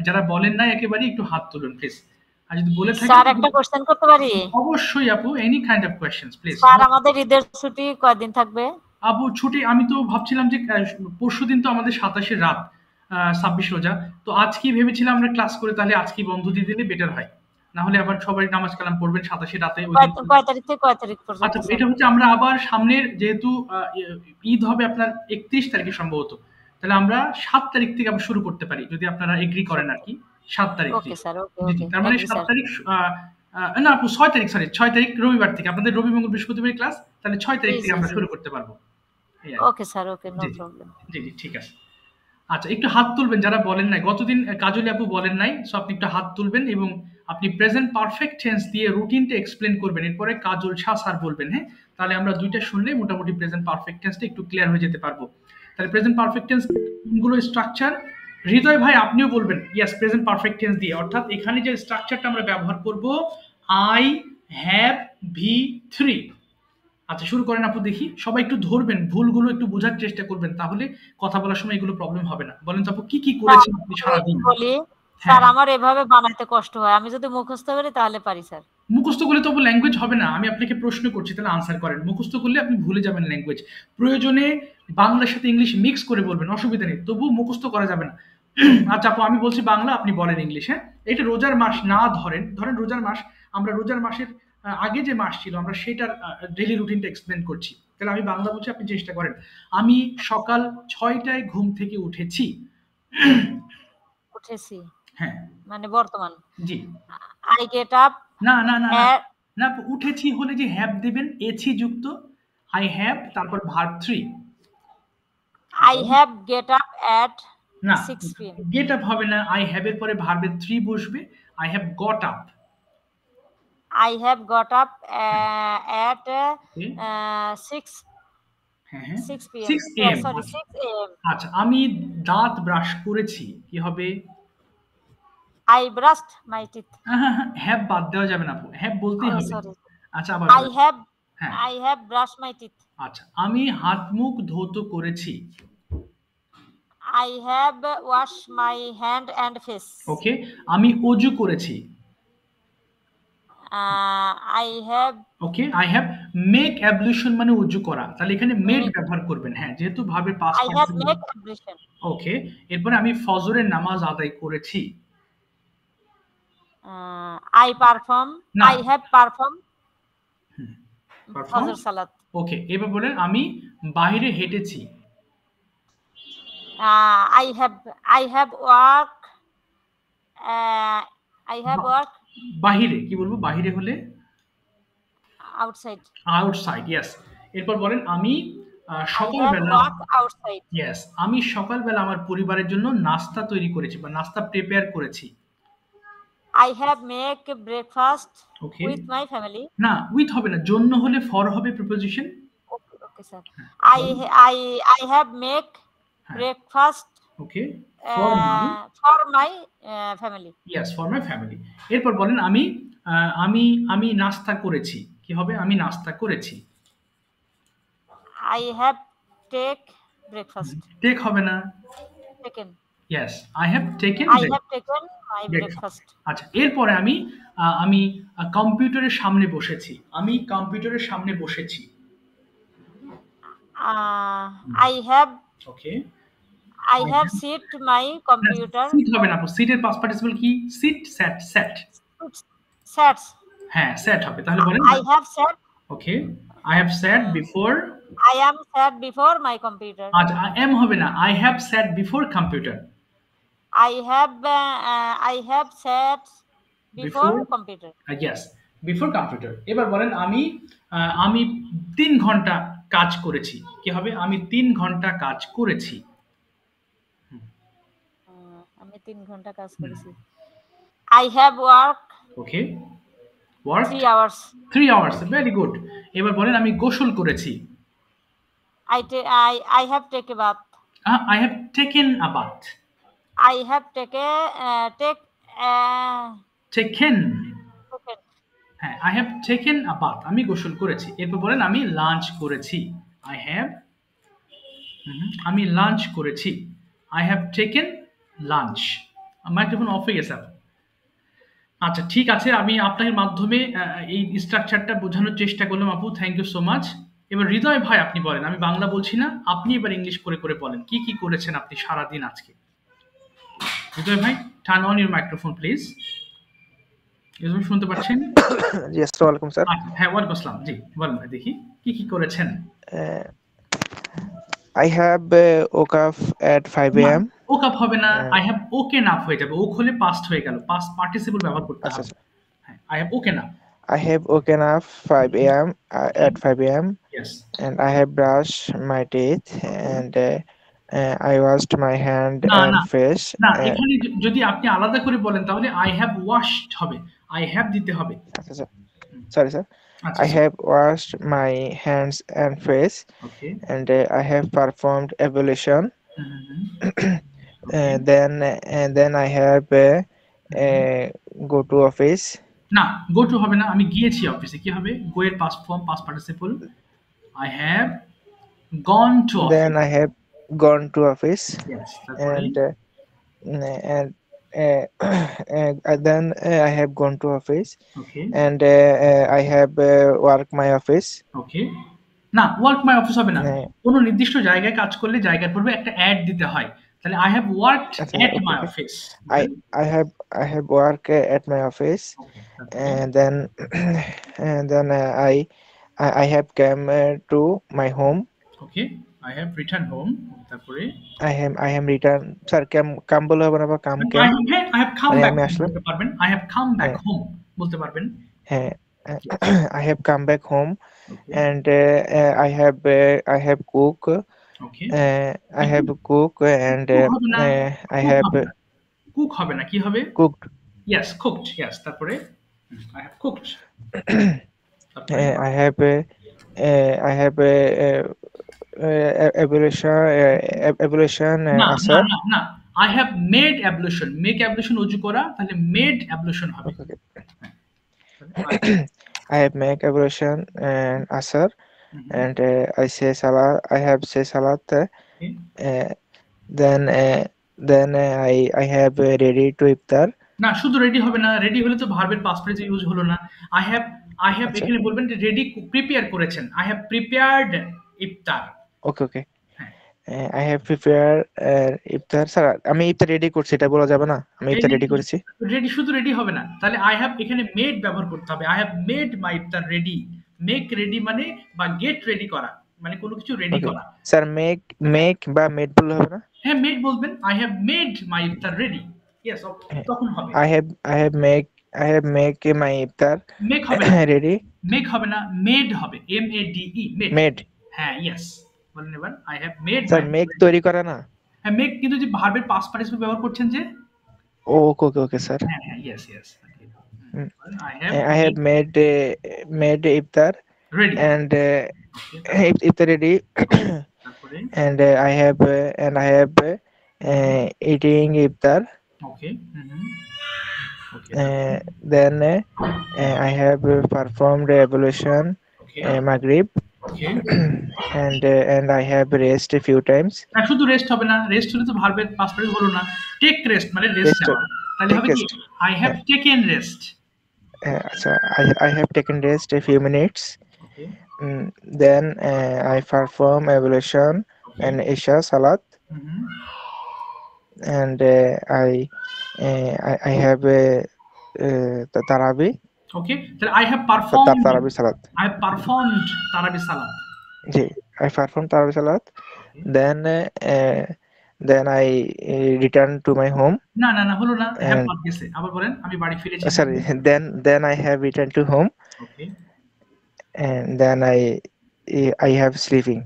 যারা বলেন না একেবারে একটু হাত তুলুন প্লিজ। আর যদি বলে স্যার থাকেন একটা কোশ্চেন করতে পারি? অবশ্যই আপু, any kind of questions please. Sir আমাদের ঈদের ছুটি কয়দিন থাকবে? আপু ছুটি, আমি তো ভাবছিলাম যে পরশুদিন তো আমাদের 27 রাত, 26 রোজা, তো আজকেই ভেবেছিলাম আমরা ক্লাস করে তাহলে আজকেই বন্ধ দিয়ে দিলে বেটার হয়, না হলে আবার সবাই নামাজ কালাম পড়বেন 27 রাতে ওই দিন। কয় তারিখ থেকে কয় তারিখ পর্যন্ত? আচ্ছা, এটা হচ্ছে আমরা আবার সামনের, যেহেতু ঈদ হবে আপনার 31 তারিখে সম্ভবত, তাহলে আমরা 7 তারিখ থেকে আবার শুরু করতে পারি যদি আপনারা এগ্রি করেন আর কি। 7 তারিখ ওকে থেকে, স্যার, ওকে জি, ওকে, তার মানে থ্যাংক ইউ 7 স্যার। তারিখ, না আপু 6 তারিখ, সরি 6 তারিখ রবিবার থেকে, আপনাদের রবি মঙ্গল বৃহস্পতিবার ক্লাস, তাহলে 6 তারিখ জি, থেকে জি, আমরা জি। শুরু করতে পারবো। এই আর কি। ওকে স্যার, ওকে, নো জি জি প্রবলেম। জি জি, ঠিক আছে। আচ্ছা, একটু হাত তুলবেন যারা বলেন নাই গতদিন, কাজলি আপু বলেন নাই, সো আপনি একটু হাত তুলবেন এবং আপনি প্রেজেন্ট পারফেক্ট টেন্স দিয়ে রুটিনটা এক্সপ্লেন করবেন, এরপরে কাজল শাহ স্যার বলবেন। হ্যাঁ, তাহলে আমরা দুইটা শুনলে মোটামুটি প্রেজেন্ট পারফেক্ট টেন্সটা একটু ক্লিয়ার হয়ে যেতে পারবো। তাহলে প্রেজেন্ট পারফেক্ট টেন্স গুলো স্ট্রাকচার, হৃদয় ভাই আপনিও বলবেন ইয়েস প্রেজেন্ট পারফেক্ট টেন্স দিয়ে, অর্থাৎ এখানে যে স্ট্রাকচারটা আমরা ব্যবহার করব, আই হ্যাভ V3। আচ্ছা শুরু করেন আপু, দেখি সবাই একটু ধরবেন, ভুলগুলো একটু বোঝার চেষ্টা করবেন, তাহলে কথা বলার সময় এগুলো প্রবলেম হবে না। বলেন তো আপু কি কি করেছেন আপনি সারাদিন? বলি হ্যাঁ, স্যার, আমার এভাবে বানাইতে কষ্ট হয়, আমি যদি মুখস্থ করি তাহলে পারি স্যার। মুখস্থ করলে তো ল্যাঙ্গুয়েজ হবে না। আমি আপনাকে প্রশ্ন করছি, তাহলে আনসার করেন। মুখস্থ করলে আপনি ভুলে যাবেন ল্যাঙ্গুয়েজ। প্রয়োজনে বাংলার সাথে ইংলিশ মিক্স করে বলবেন, অসুবিধা নেই, তবু মুখস্থ করা যাবে না। আচ্ছা আপু, আমি বলছি বাংলা, আপনি বলেন ইংলিশ। হ্যাঁ, এটা রোজার মাস না ধরেন, ধরেন রোজার মাস, আমরা রোজার মাসের আগে যে মাস ছিল আমরা সেটার ডেইলি রুটিনটা এক্সপ্লেন করছি। তাহলে আমি বাংলা বলছি, আপনি চেষ্টা করেন। আমি সকাল 6টায় ঘুম থেকে উঠেছি। উঠেছি হ্যাঁ, মানে বর্তমান। জি। আই গেট আপ না না না না এট, না আপু, উঠেছি হলে যে হ্যাভ দেবেন, এছি যুক্ত, আই হ্যাভ, তারপর verb 3। I have get up এট না, 6 p.m. গেট আপ হবে না, আই হ্যাভ এর পরে ভার্বের 3 বসবে, I have got up. I have got up at 6 হ্যাঁ হ্যাঁ, 6 p.m. 6 am। Sorry, 6 a.m. আচ্ছা, আমি দাঁত ব্রাশ করেছি, কি হবে? I brushed my teeth. Have বাদ দেওয়া যাবে না আপু, হ্যাভ বলতেই হবে। Sorry. আচ্ছা আবার I have হ্যাঁ, I have brushed my teeth. আচ্ছা, আমি হাত মুখ ধৌত করেছি। I have washed my hand and face. ওকে, আমি অজু করেছি। I have okay, I have make ablution মানে উজু করা, তাহলে এখানে মেড ব্যবহার করবেন। হ্যাঁ, যেহেতু ভার্বের past I have made ablution. ওকে, এরপরে আমি ফজরের নামাজ আদায় করেছি। I perform. না। I have performed perform, Fajr Salat. ওকে, এবার বলেন আমি বাইরে হেঁটেছি। I have work. I have work বাহিরে কি বলবো, বাহিরে হলে outside. Outside, yes. এরপর বলেন আমি I have সকালবেলা, work outside. ইয়েস, আমি সকালবেলা আমার পরিবারের জন্য নাস্তা তৈরি করেছি বা নাস্তা প্রিপেয়ার করেছি। I have make breakfast okay, with my family. না উইথ হবে না, জন্য হলে ফর হবে preposition. Okay, sir. I have make breakfast okay, for my family. Yes, for my family. এরপর বলেন আমি আমি নাস্তা করেছি, কি হবে? আমি নাস্তা করেছি। I have take breakfast. Take হবে না, Taken. Yes, I have taken. I have taken my breakfast. আচ্ছা, এরপরে আমি কম্পিউটারের সামনে বসেছি। আমি কম্পিউটারের সামনে বসেছি। I have okay, sit my computer. Sit হবে না আপু, সিটের পাস্ট পার্টিসিপল কি? Sit, sat, sat. Sat. হ্যাঁ, স্যাট হবে। তাহলে বলেন I have sat Okay. I have sat before. I am sat before my computer. আচ্ছা, I am হবে না। I have sat before computer. I have sat before computer. Yes, before computer. এবার বলেন আমি 3 ঘন্টা কাজ করেছি। কি হবে? আমি 3 ঘন্টা কাজ করেছি। আমি 3 ঘন্টা কাজ করেছি। I have worked Okay. Worked 3 hours. 3 hours. Very good. এবার বলেন আমি গোসল করেছি। I have taken a bath. I have taken a bath. I have Taken. হ্যাঁ, I have taken a bath. আমি গোসল করেছি। এরপর বলেন আমি লাঞ্চ করেছি। I have আমি লাঞ্চ করেছি। I have taken lunch. Microphone of হয়ে গেছে। আচ্ছা, ঠিক আছে, আমি আপনার মাধ্যমে এই স্ট্রাকচারটা বোঝানোর চেষ্টা করলাম আপু। Thank you so much. এবার হৃদয় ভাই আপনি বলেন, আমি বাংলা বলছি না, আপনি এবার ইংলিশ করে করে বলেন কি কি করেছেন আপনি সারাদিন আজকে। হৃদয় ভাই, turn on your microphone please. শুনতে পাচ্ছেন? জি, আসসালামু আলাইকুম স্যার। হ্যাঁ, ওয়ালাইকুম আসসালাম। জি বলেন ভাই, দেখি কি কি করেছেন। I have woke up at 5 a.m. Woke up হবে না, আই হ্যাভ ওকেন আপ হয়ে যাবে। ওক হলে পাস্ট হয়ে গেল, পাস্ট পার্টিসিপল ব্যবহার করতে হবে। হ্যাঁ, I have woken up. I have woken up 5 a.m. At 5 a.m. Yes. and I have brushed my teeth and I washed my hand and face. না, এখানে যদি আপনি আলাদা করে বলেন তাহলে আই হ্যাভ ওয়াশড হবে, আই হ্যাভ দিতে হবে। আচ্ছা, sorry sir. I have washed my hands and face. Okay. And I have performed ablution. Then I have go to office. না, গো টু হবে না, আমি গিয়েছি অফিসে। কি হবে? গো এর past form, past participle. I have gone to office. Then I have gone to office. Yes. Then I have gone to office. Okay. And I have worked my office. Okay. না, work my office হবে না। কোনো নির্দিষ্ট জায়গায় কাজ করলে জায়গার পূর্বে একটা অ্যাড দিতে হয়। তাহলে I have worked at my office. I have worked at my office. And then I have come to my home. Okay. I have returned home. তারপরে I am returned. Sir, come বলে হবে না, বা come I have come back বলতে পারবেন। I have come back home বলতে পারবেন। হ্যাঁ, I have come back home. And I have cook. Okay. I have cook and I have cook হবে না, কি হবে? cooked. Yes, cooked. Yes, তারপরে I have cooked. I have ablution answer. না, I have made ablution. Make ablution উজু করা, তাহলে made ablution হবে। I have make ablution and answer. And I say salat. I have say salat. Then I have ready to iftar. না, শুধু ready হবে না, ready হলে তো ভার্বের পাস্ট ফ্রেজ ইউজ হলো না। I have এখানে বলবেন যে রেডি প্রিপেয়ার করেছেন। I have prepared iftar. Okay. I have prepared iftar. Sir, আমি ইফতার রেডি করছি, এটা বলা যাবে না? আমি ইফতার রেডি করেছি। রেডি শুধু রেডি হবে না, তাহলে I have এখানে মেড ব্যবহার করতে হবে। I have made my iftar ready. Make ready মানে বা গেট রেডি করা, মানে কোনো কিছু রেডি করা। স্যার, মেক বা মেড বললে হবে না? হ্যাঁ, মেড বলবেন। I have made my iftar ready. Yes, তখন হবে। I have make my iftar make হবে না, ready. মেক হবে না, মেড হবে। MADE made. হ্যাঁ, ইয়েস বলেন এবার। I have made। Sir, make তৈরি করা না? হ্যাঁ, মেক কিন্তু যে ভার্বের পাস্ট পার্টিসিপল ব্যবহার করছেন যে। Okay sir. হ্যাঁ, yes. I have made iftar ready. And iftar ready. And I have eating iftar. Okay. Then I have performed ablution, Maghrib. Okay. And I have rest a few times. না, শুধু rest হবে না, rest হলে তো ভার্বের past participle হলো না। Take rest মানে রেস্ট নেওয়া, তাহলে হবে কি I have taken rest. আচ্ছা, I have taken rest a few minutes. Okay. Then I perform ablution and Isha Salat. And I have Tarawih. ওকে, তাহলে I have performed তারাবি সালাত। তারাবি সালাত। জি, I performed তারাবি সালাত। Then I return to my home না না না, হলো না, হ্যাভ and বাদ গেছে, আবার বলেন আমি বাড়ি ফিরেছি। sorry, then I have returned to home okay and then I have sleeping.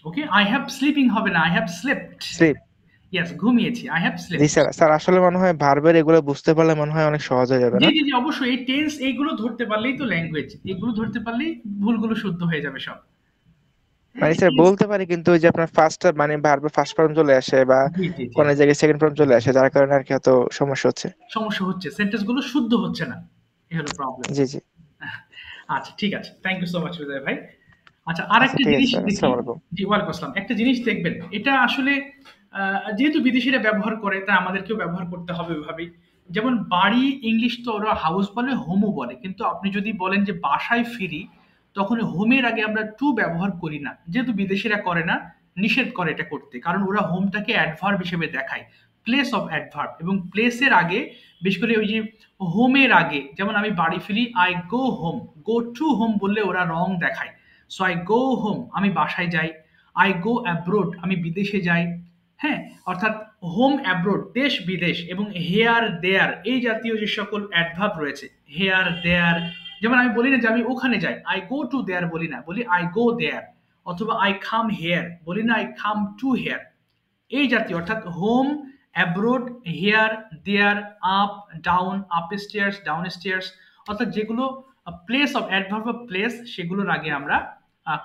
Okay, I have sleeping হবে না, I have slept। Sleep. Yes, ঘুমিয়েছি, I have G slept। Sir আসলে মনে হয় ভার্বের এগুলো বুঝতে পারলে মনে হয় অনেক সহজ হয়ে যাবে জি না? জি জি, অবশ্যই এই টেন্স এইগুলো ধরতে পারলেই তো ল্যাঙ্গুয়েজ, এগুলো ধরতে পারলেই ভুলগুলো শুদ্ধ হয়ে যাবে সব। মানে স্যার বলতে পারি কিন্তু ওই যে আপনার ফার্স্ট মানে ভার্বের ফার্স্ট ফর্ম চলে আসে বা জি জি জি, কোন জায়গায় সেকেন্ড ফর্ম চলে আসে, যার কারণে আর কি এত সমস্যা হচ্ছে। সমস্যা হচ্ছে, সেন্টেন্স গুলো শুদ্ধ হচ্ছে না, এই হলো প্রবলেম। জি জি আচ্ছা ঠিক আছে, থ্যাংক ইউ সো মাচ হৃদয় ভাই। আচ্ছা, আচ্ছা আরেকটা ঠিক আছে জিনিস স্যার, দেখি। আসসালামু আলাইকুম। জি, ওয়ালাইকুম আসসালাম। একটা জিনিস দেখবেন, এটা আসলে যেহেতু বিদেশিরা ব্যবহার করে, তাই আমাদেরকেও ব্যবহার করতে হবে ওইভাবেই। যেমন বাড়ি ইংলিশ তো ওরা হাউস বলে, হোমও বলে, কিন্তু আপনি যদি বলেন যে বাসায় ফিরি, তখন হোমের আগে আমরা টু ব্যবহার করি না, যেহেতু বিদেশিরা করে না, নিষেধ করে এটা করতে, কারণ ওরা হোমটাকে অ্যাডভার্ব হিসেবে দেখায়, প্লেস অফ অ্যাডভার্ব, এবং প্লেসের আগে, বিশেষ করে ওই যে হোমের আগে, যেমন আমি বাড়ি ফিরি, I go home, go to home বললে ওরা রং দেখায়। সো আই গো হোম, আমি বাসায় যাই। আই গো অ্যাব্রোড, আমি বিদেশে যাই। হ্যাঁ, অর্থাৎ হোম অ্যাব্রোড, দেশ বিদেশ, এবং হেয়ার দেয়ার, এই জাতীয় যে সকল অ্যাডভার্ব রয়েছে, হেয়ার দেয়ার, যেমন আমি বলি না যে আমি ওখানে যাই, আই গো টু দেয়ার বলি না, বলি আই গো দেয়ার। অথবা আই কাম হেয়ার বলি না, আই কাম টু হেয়ার। এই জাতীয়, অর্থাৎ home, abroad, here, there, up, down, upstairs, downstairs, অর্থাৎ যেগুলো place of adverb of place, সেগুলোর আগে আমরা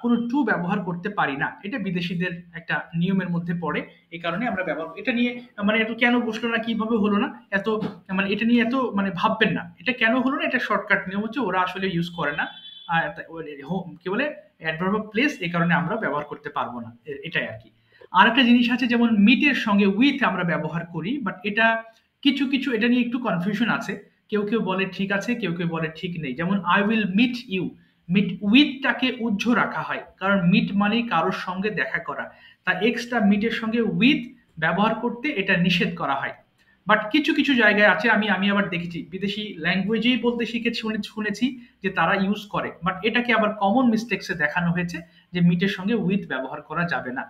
কোনো টু ব্যবহার করতে পারি না। এটা বিদেশিদের একটা নিয়মের মধ্যে পড়ে, এই কারণে আমরা ব্যবহার, এটা নিয়ে মানে এত কেন বসলো না, কিভাবে হলো না, এত মানে এটা নিয়ে এত মানে ভাববেন না, এটা কেন হলো না, এটা শর্টকাট নিয়ম হচ্ছে, ওরা আসলে ইউজ করে না কি বলে অ্যাডভার্ব অফ প্লেস, এই কারণে আমরা ব্যবহার করতে পারবো না, এটাই আর কি। আর একটা জিনিস আছে, যেমন মিটের সঙ্গে উইথ আমরা ব্যবহার করি, বাট এটা কিছু কিছু এটা নিয়ে একটু কনফিউশন আছে, কেউ কেউ বলে ঠিক আছে, কেউ কেউ বলে ঠিক নেই। যেমন I will meet you, meet উইথটাকে উজ্জ্ব রাখা হয়, কারণ মিট মানে কারোর সঙ্গে দেখা করা, তা এক্সট্রা মিটের সঙ্গে উইথ ব্যবহার করতে এটা নিষেধ করা হয়। বাট কিছু কিছু জায়গায় আছে, আমি আমি আবার দেখেছি বিদেশি ল্যাঙ্গুয়েজেই বলতে শিখেছি, শুনেছি যে তারা ইউজ করে, বাট এটাকে আবার কমন মিস্টেক্সে দেখানো হয়েছে যে মিটের সঙ্গে উইথ ব্যবহার করা যাবে না।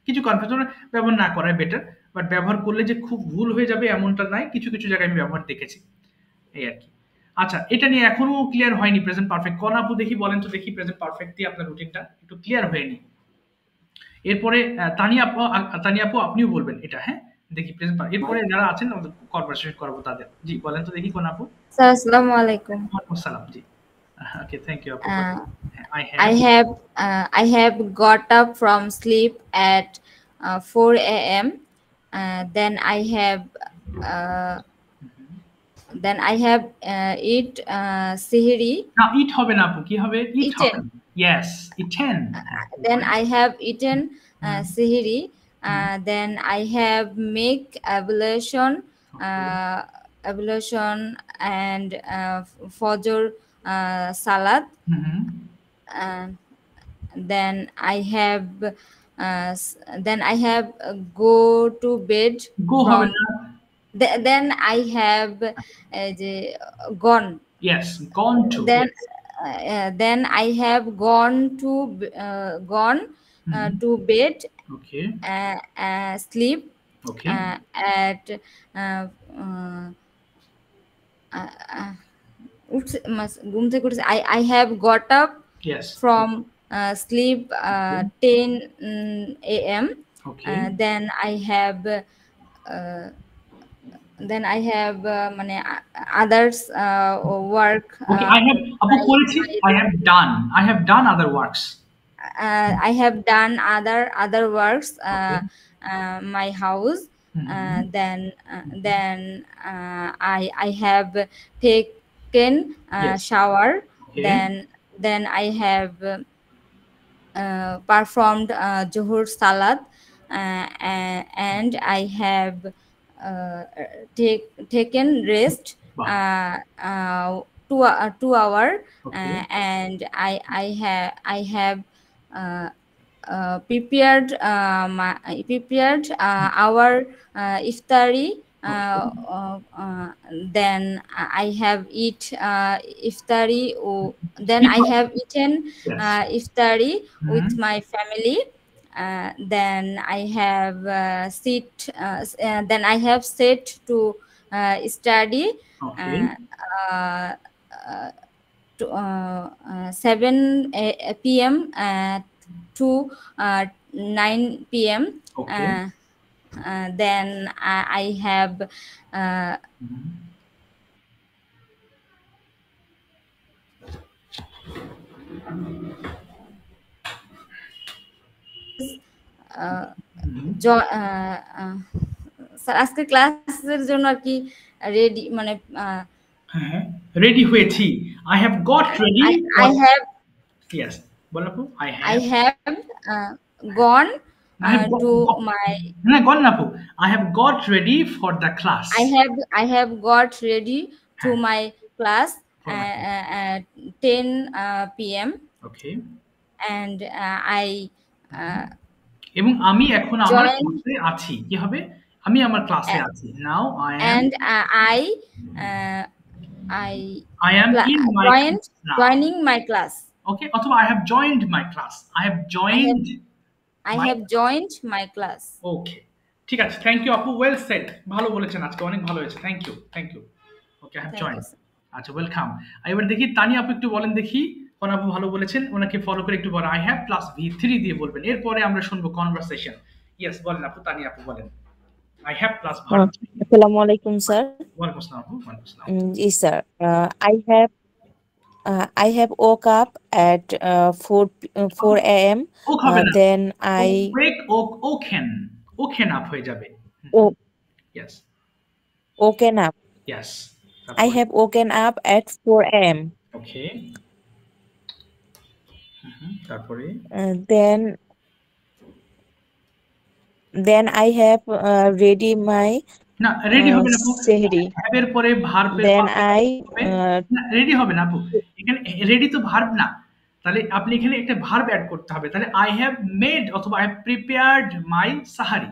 কিছু কনফিউশন, ব্যবহার না করাই বেটার, বাট ব্যবহার করলে যে খুব ভুল হয়ে যাবে এমনটা নাই, কিছু কিছু জায়গায় আমি ব্যবহার দেখেছি, এই আর কি। আচ্ছা, এটা নিয়ে এখনো ক্লিয়ার হয়নি প্রেজেন্ট পারফেক্ট। কোন আপু দেখি বলেন তো, দেখি প্রেজেন্ট পারফেক্ট দিয়ে আপনার রুটিনটা একটু ক্লিয়ার হয়নি। এরপরে তানিয়া আপু আপনিও বলবেন এটা, হ্যাঁ দেখি প্রেজেন্ট, এরপরে যারা আছেন আমাদের কনভারসেশন করবো তাদের। জি বলেন তো দেখি কোন আপু। স্যার আসসালামু আলাইকুম। ওয়ালাইকুম আসসালাম। জি ওকে, থ্যাংক ইউ আপু। Uh, I I have, have I have got up from sleep at 4 a.m. Then uh, I have eat sihiri. না ইট হবে না আপু, কি হবে, ইট হবে, Eaten. Yes eaten. Then I have eaten sihiri. Then I have make ablution and fajr salad. Then I have go to bed গো হবে from না, then I have gone. yes gone to, Then I have gone to bed, okay sleep okay at ঘুম থেকে উঠেছি। I have got up yes from sleep 10 a.m. okay Then I have মানে others work. okay I have আপু করেছি, I have done other works, I have done other works my house. Then I have taken Yes. shower. Okay. Then I have performed Johur Salat, and I have taken rest Wow. 2 hour. Okay. And I have prepared our iftari then I have iftari. Then I have eaten Yes. iftari with Mhm. my family. Then I have then I have set to study Okay. uh, uh, to 7 p.m. to 9 p.m. Okay. Then I have Mhm. Mhm. Sir আজকে ক্লাসের জন্য আর কি ready মানে হ্যাঁ, ready হয়েছি। I have got ready for I have yes, বল আপু। I I have have gone I have to got my না গণ না আপু। I have got ready for the class. I have got ready to হ্যাঁ, my class for my class. at 10 p.m. Okay. and I এবং আমি এখন আমার joined ক্লাসে আছি। কি হবে? আমি আমার ক্লাসে uh, আছি। Now I am and uh, I I am in my joined class now. joining my class. Okay, অথবা I have joined my class. I have joined I my have joined my class. Okay. ঠিক আছে। Thank you আপু। Well said. ভালো বলেছেন আজকে। অনেক ভালো হয়েছে। Thank you. Thank you. Okay, I have Thank you, joined. sir. আচ্ছা, ওয়েলকাম। এবার দেখি তানি আপু একটু বলেন দেখি। কোন আপু ভালো বলেছেন? ওনাকে ফলো করে একটু বলেন। আই হ্যাভ প্লাস V3 দিয়ে বলবেন। এরপরে আমরা শুনবো কনভারসেশন। ইয়েস, বলেন আপু, তানি আপু বলেন। I have plus verb. Assalamu alaikum, sir. ওয়ালাইকুম আসসালাম আপু। ওয়ালাইকুম আসসালাম। Yes, sir. I have woke up at 4 a.m. Woke হবে না। Then I wake, woke, woken. Woken up হয়ে যাবে। wo- yes, woken up. Yes. I have woken up at 4 a.m. Okay. তারপরে Then I have ready my না, ready হবে না আপু। sehri. Have এর পরে ভার্বের Then হবে I না, রেডি হবে না আপু। এখানে রেডি তো ভার্ব না। তাহলে আপনি এখানে একটা ভার্ব অ্যাড করতে হবে। তাহলে আই হ্যাভ মেড অথবা I have prepared my sahari.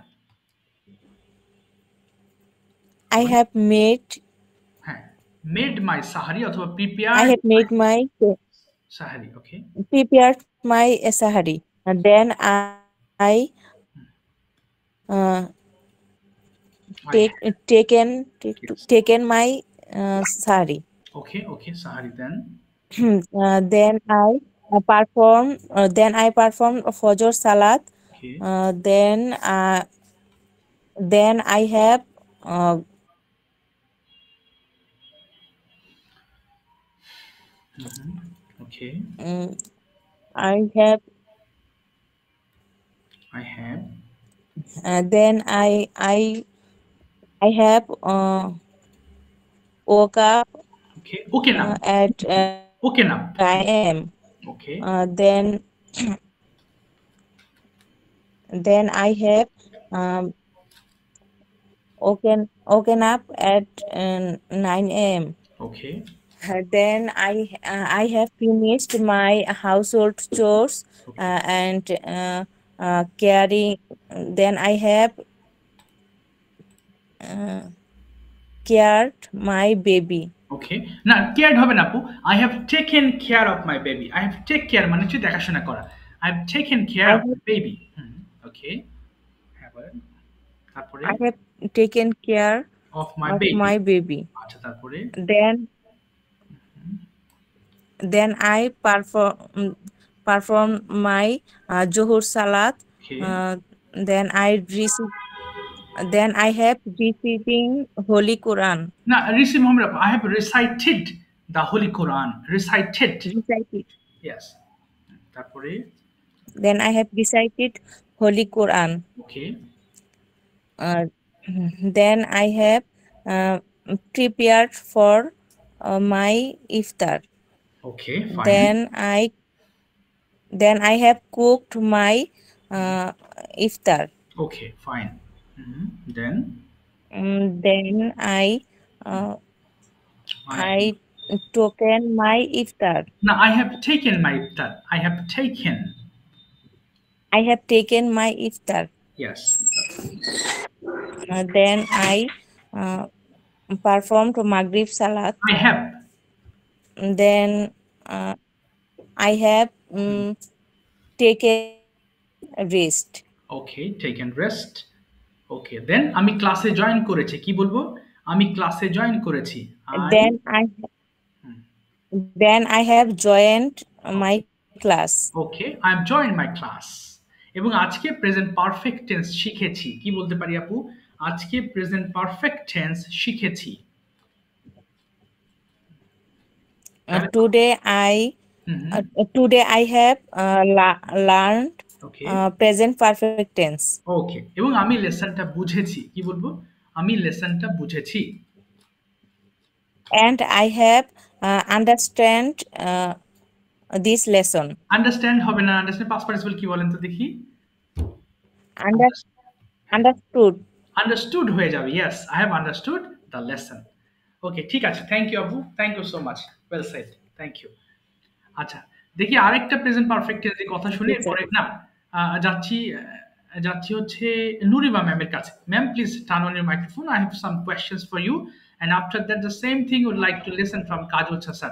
I have made হ্যাঁ, মেড মাই সাহারি অথবা I prepared have made my sahari. Okay. prepared my sahari. And then I taken my sari. Okay, okay, sahari then. Then I perform Fajr Salat. Okay, Then I have okay, I have I have then I have woke up okay, okay না, at ওকে না। 9 a.m. Okay, Then I have woken up at 9 a.m. Okay, Then I have finished my household chores and caring. Then I have cared my baby. ওকে। না, কেয়ারড হবে না আপু। I have taken care of my baby. I have take care মানে হচ্ছে দেখাশোনা করা। I have taken care I of my baby. Okay. হ্যাঁ, বলেন। তারপরে I have taken care of my of baby. my baby. আচ্ছা, তারপরে Then I perform my Zohur Salat. Okay, Then I have receiving Holy Quran. না, receive হবে না। I have recited the holy Quran. Recited. Recited. Yes. তারপরে Then I have recited Holy Quran. Okay, Then I have prepared for my iftar. Okay, fine. Then I have cooked my iftar. Okay, fine. Then Then I token my iftar. না, I have taken my iftar. I have taken. I have taken my iftar. Yes. Then I performed Maghrib Salat. I have. Then I have taken rest. Okay, taken rest. Okay, then আমি ক্লাসে join করেছি। কি বলবো? আমি ক্লাসে join করেছি। Then I have joined my class. Okay, I have joined my class. এবং আজকে প্রেজেন্ট পারফেক্ট টেন্স শিখেছি। কি বলতে পারি আপু? আজকে প্রেজেন্ট পারফেক্ট টেন্স শিখেছি। Today I have learned okay present perfect tense. ওকে, এবং আমি লেসনটা বুঝেছি। কি বলবো? আমি লেসনটা বুঝেছি। And I have understand this lesson. Understand হবে না, আন্ডারস্ট্যান্ড পাস্ট পার্টিসিপল কি বলেন তো দেখি? Understood. আন্ডারস্টুড হয়ে যাবে। Yes, I have understood the lesson. Okay, ঠিক আছে, থ্যাংক ইউ আপু, thank you so much, well said, thank you. আচ্ছা, দেখি আরেকটা প্রেজেন্ট পারফেক্ট টেন্সের কথা শুনে পরে না যাচ্ছি যাচ্ছি হচ্ছে নুরিমা ম্যামের কাছে। Ma'am, please turn on your microphone, I have some questions for you, and after that the same thing would like to listen from Kajol sir.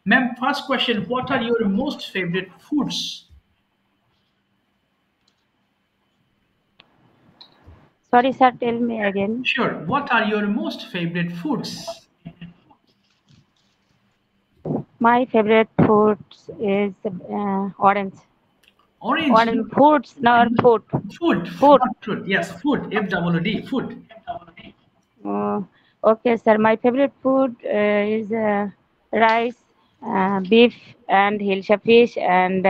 Ma'am, first question, what are your most favorite foods? Sorry, sir, tell me again. Sure, what are your most favorite foods? My favorite foods is orange. Orange. Foods, not food. Food. Yes, food. FWD, food. Okay, sir. My favorite food is rice, beef, and hilsa fish, and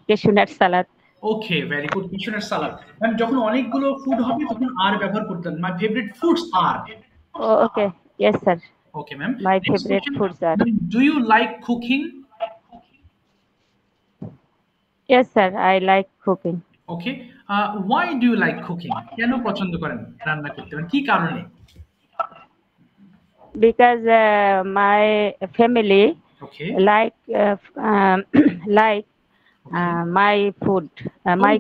cashew nut salad. Okay, very good. Cashew nut salad. Ma'am, যখন অনেকগুলো food হবে তখন আর ব্যবহার করতেন। My favorite foods are. Oh, okay. Yes, sir. Okay, ma'am. My Next favorite question. foods are. Do you like cooking? Yes, sir. I like cooking. Okay. Why do you like cooking? কেন পছন্দ করেন রান্না করতে? মানে কি কারণে? Because my family Okay. like my food, my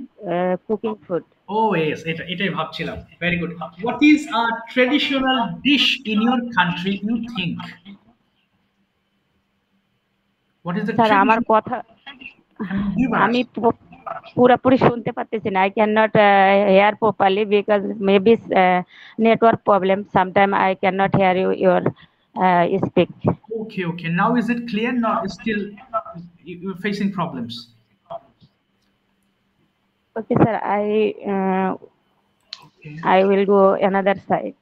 cooking food. Oh yes, এটাই ভাবছিলাম। Very good. What is a traditional dish in your country you think? What is the Sir, আমার কথা আমি পুরোপুরি শুনতে পারতেছি না। I cannot hear properly because maybe network problem. Sometime I cannot hear your speak. Okay. Now is it clear? Not still you're facing problems? Okay, sir. I will go another side.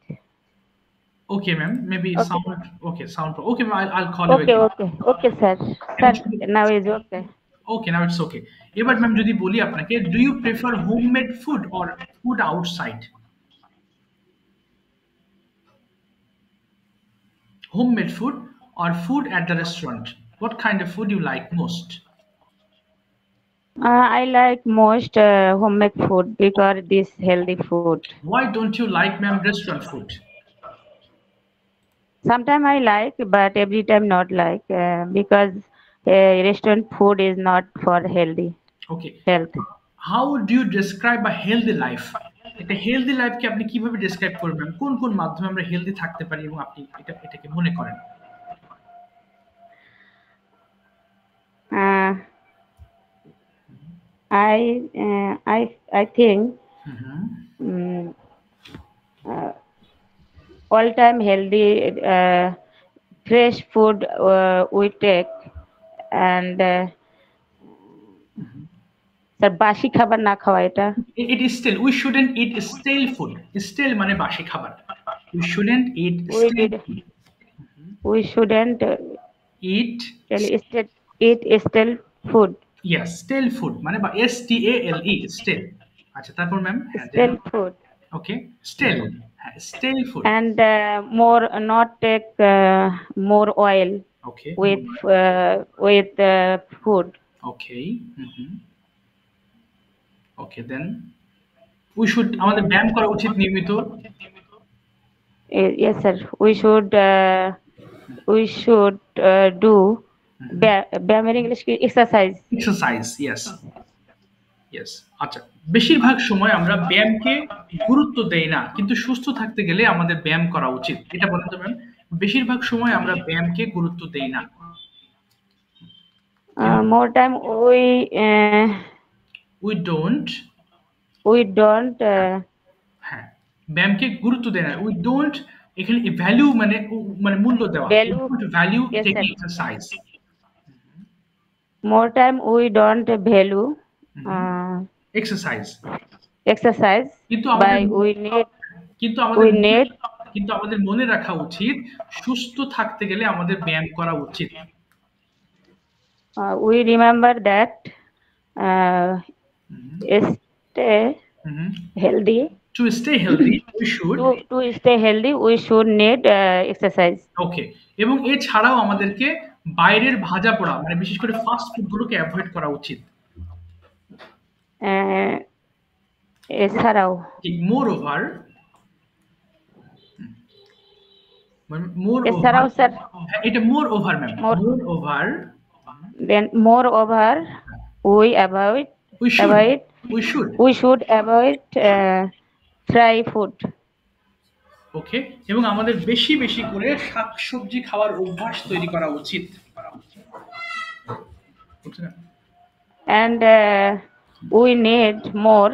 Okay, ma'am. Maybe Okay. sound. Okay, sound. Okay, ma'am, I'll call you again. Okay, sir. Sir, now is okay. Okay, now it's okay. এবার ma'am যদি বলি আপনাকে, do you prefer homemade food or food outside? Homemade food or food at the restaurant? What kind of food you like most? I like most homemade food because this healthy food. Why don't you like, ma'am, restaurant food? Sometimes I like, but every time not like because restaurant food is not for healthy Okay. health. How do you describe a healthy life? একটা healthy লাইফকে আপনি কিভাবে describe করবেন? কোন কোন মাধ্যমে আমরা healthy থাকতে পারি এবং আপনি এটাকে মনে করেন? I think all time healthy fresh food we take and sir বাসি খাবার না খাওয়া এটা It is still, we shouldn't eat stale food. Stale মানে বাসি খাবার. We shouldn't eat stale food. We shouldn't eat stale food. Yes, stale food মানে বা STALE, stale. আচ্ছা, তারপর ma'am? Stale food. Okay, stale food. And more not take more oil. Okay. With food. Okay. Okay, then we should আমাদের ব্যায়াম করা উচিত নিয়মিত। Yes, sir. We should do ব্যায়াম in English exercise. Exercise, yes. Yes. আচ্ছা, বেশিরভাগ সময় আমরা ব্যায়ামকে গুরুত্ব দেই না, কিন্তু সুস্থ থাকতে গেলে আমাদের ব্যায়াম করা উচিত। এটা বলেন তো ম্যাম, বেশিরভাগ সময় আমরা ব্যায়ামকে গুরুত্ব দেই না। More time we don't, we don't হ্যাঁ, ব্যায়ামকে গুরুত্ব দেয় না। উই ডোন্ট, এখানে ভ্যালু মানে মানে মূল্য দেওয়া। value. Value Yes, taking sir. Exercise. More time we don't value exercise. exercise. কিন্তু By আমাদের কিন্তু we আমাদের need কিন্তু আমাদের মনে রাখা উচিত, সুস্থ থাকতে গেলে আমাদের ব্যায়াম করা উচিত। we remember that stay healthy. To stay healthy, we should To stay healthy, we should need exercise. ওকে। এবং এছাড়াও আমাদেরকে বাইরের ভাজা পোড়া মানে বিশেষ করে ফাস্ট ফুড গুলোকে অ্যাভয়েড করা উচিত। এছাড়াও মোর ওভার এছাড়াও স্যার এটা মোর over ma'am, more over then moreover we should avoid fry food. ওকে। এবং আমাদের বেশি বেশি করে শাকসবজি খাওয়ার অভ্যাস তৈরি করা উচিত। And we need more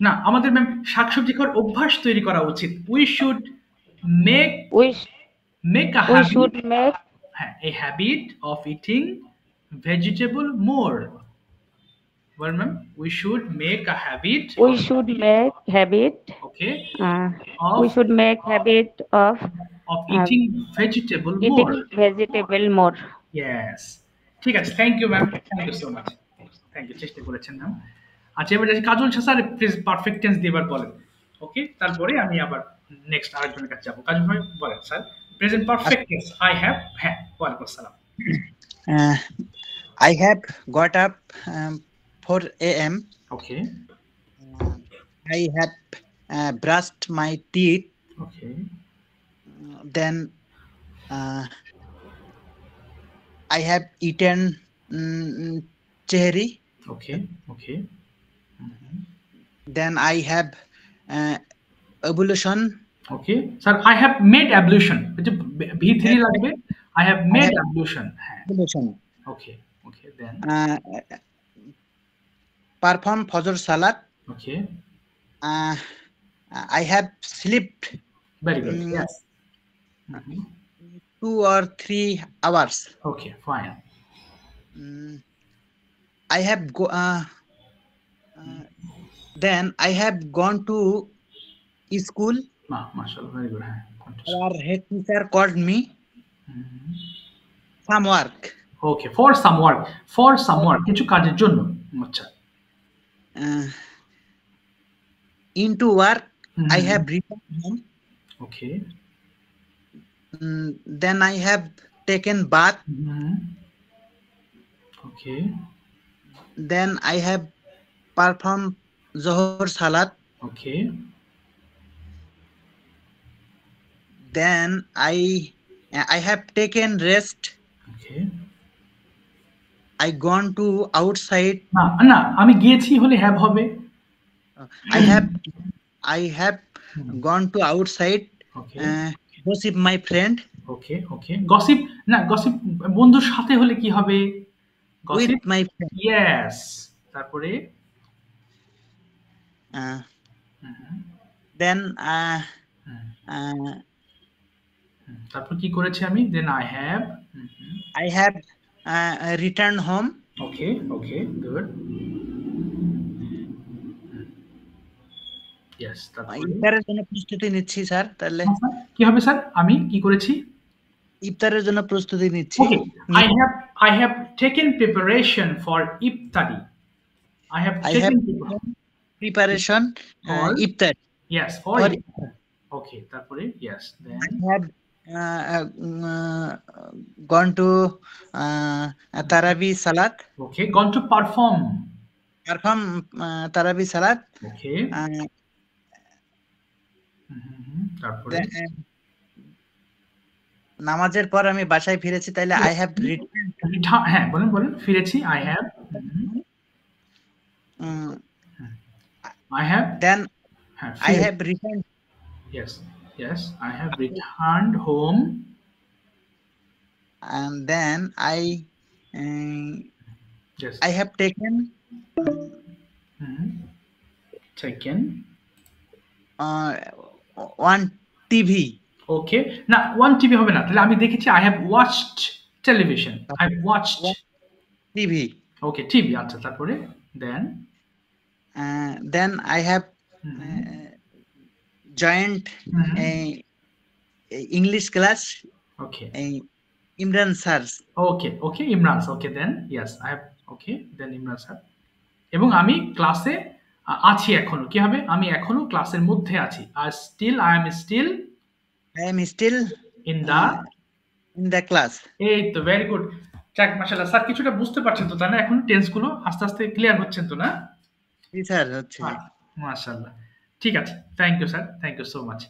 না, আমাদের ম্যাম শাকসবজি খাওয়ার অভ্যাস তৈরি করা উচিত। We should make a habit of eating vegetable more. Well, ma'am, we should make a habit. Okay. We should make habit of eating vegetable more. Yes. ঠিক আছে, thank you ma'am, thank you so much, thank you, চেষ্টা করেছেন ma'am. আচ্ছা, এবার যাচ্ছি Kajal sir, please perfect tense দিবার বলেন। ওকে, তারপরে আমি আবার নেক্সট আরেকজনের কাছে যাবো। কাজল ভাই বলেন sir, present perfect tense. I have, হ্যাঁ, ওয়ালাইকুম আসসালাম। I have got up 4 a.m. Okay. I have brushed my teeth. Okay. Then I have eaten cherry. Okay. Okay. Then I have ablution. Okay. Sir, I have made ablution. V3 লাগবে। I have made ablution. Ablution. Okay. Okay. Then. Perform Fajr Salat. Okay. I have slept. Very good. Yes. 2 or 3 hours. Okay, fine. I have then I have gone to school. Mashallah, very good. Our head teacher called me some work. Okay, for some work. For some work. কিছু কাজের জন্য। আচ্ছা। Into work, I have returned home. Okay. Then I have taken bath. Okay. Then I have performed Zohar Salat. Okay. Then I have taken rest. Okay. I gone to outside. না, আমি গিয়েছি হলে have হবে। I have gone to outside. Okay. Gossip my friend. Okay. Okay. Gossip না, gossip বন্ধুর সাথে হলে কি হবে? With my friend. Yes. তারপরে then তারপর কি করেছি আমি? Then I have returned home. Okay. Okay. Good. Yes. ইফতারের জন্য প্রস্তুতি নিচ্ছি স্যার। তাহলে কি হবে স্যার? আমি কি করেছি? ইফতারের জন্য প্রস্তুতি নিচ্ছি। Okay. I have taken preparation for iftari. I have taken preparation iftar. Yes, for iftar. Okay, তারপরে yes, then I have gone to Tarabi Salat. Okay, gone to perform Tarabi Salat. Okay. তারপরে নামাজের পর আমি বাসায় ফিরেছি, তাইলে I have returned হ্যাঁ বলেন বলেন, ফিরেছি। I have um, I have then হ্যাঁ I ফিরে have returned yes yes I have returned home and then uh, yes I have taken taken uh, one TV. ওকে না 1 টিভি হবে না, তাহলে আমি দেখেছি I have watched television, I've watched One TV. Okay TV, আচ্ছা তারপরে then Then I have hmm joined hmm a English class. Okay Imran Sir's. Okay Imran, okay then yes I have okay then Imran sir. এবং আমি ক্লাসে আছি এখনো, কি হবে, আমি এখনো ক্লাসের মধ্যে আছি, I am still I am still in the in the class. এই তো ভেরি গুড। যাক মাশাআল্লাহ স্যার, কিছুটা বুঝতে পারছেন তো তাই না, এখন টেন্স গুলো আস্তে আস্তে ক্লিয়ার হচ্ছেন তো না? জি স্যার হচ্ছে। মাশাআল্লাহ, ঠিক আছে, thank you sir, thank you so much.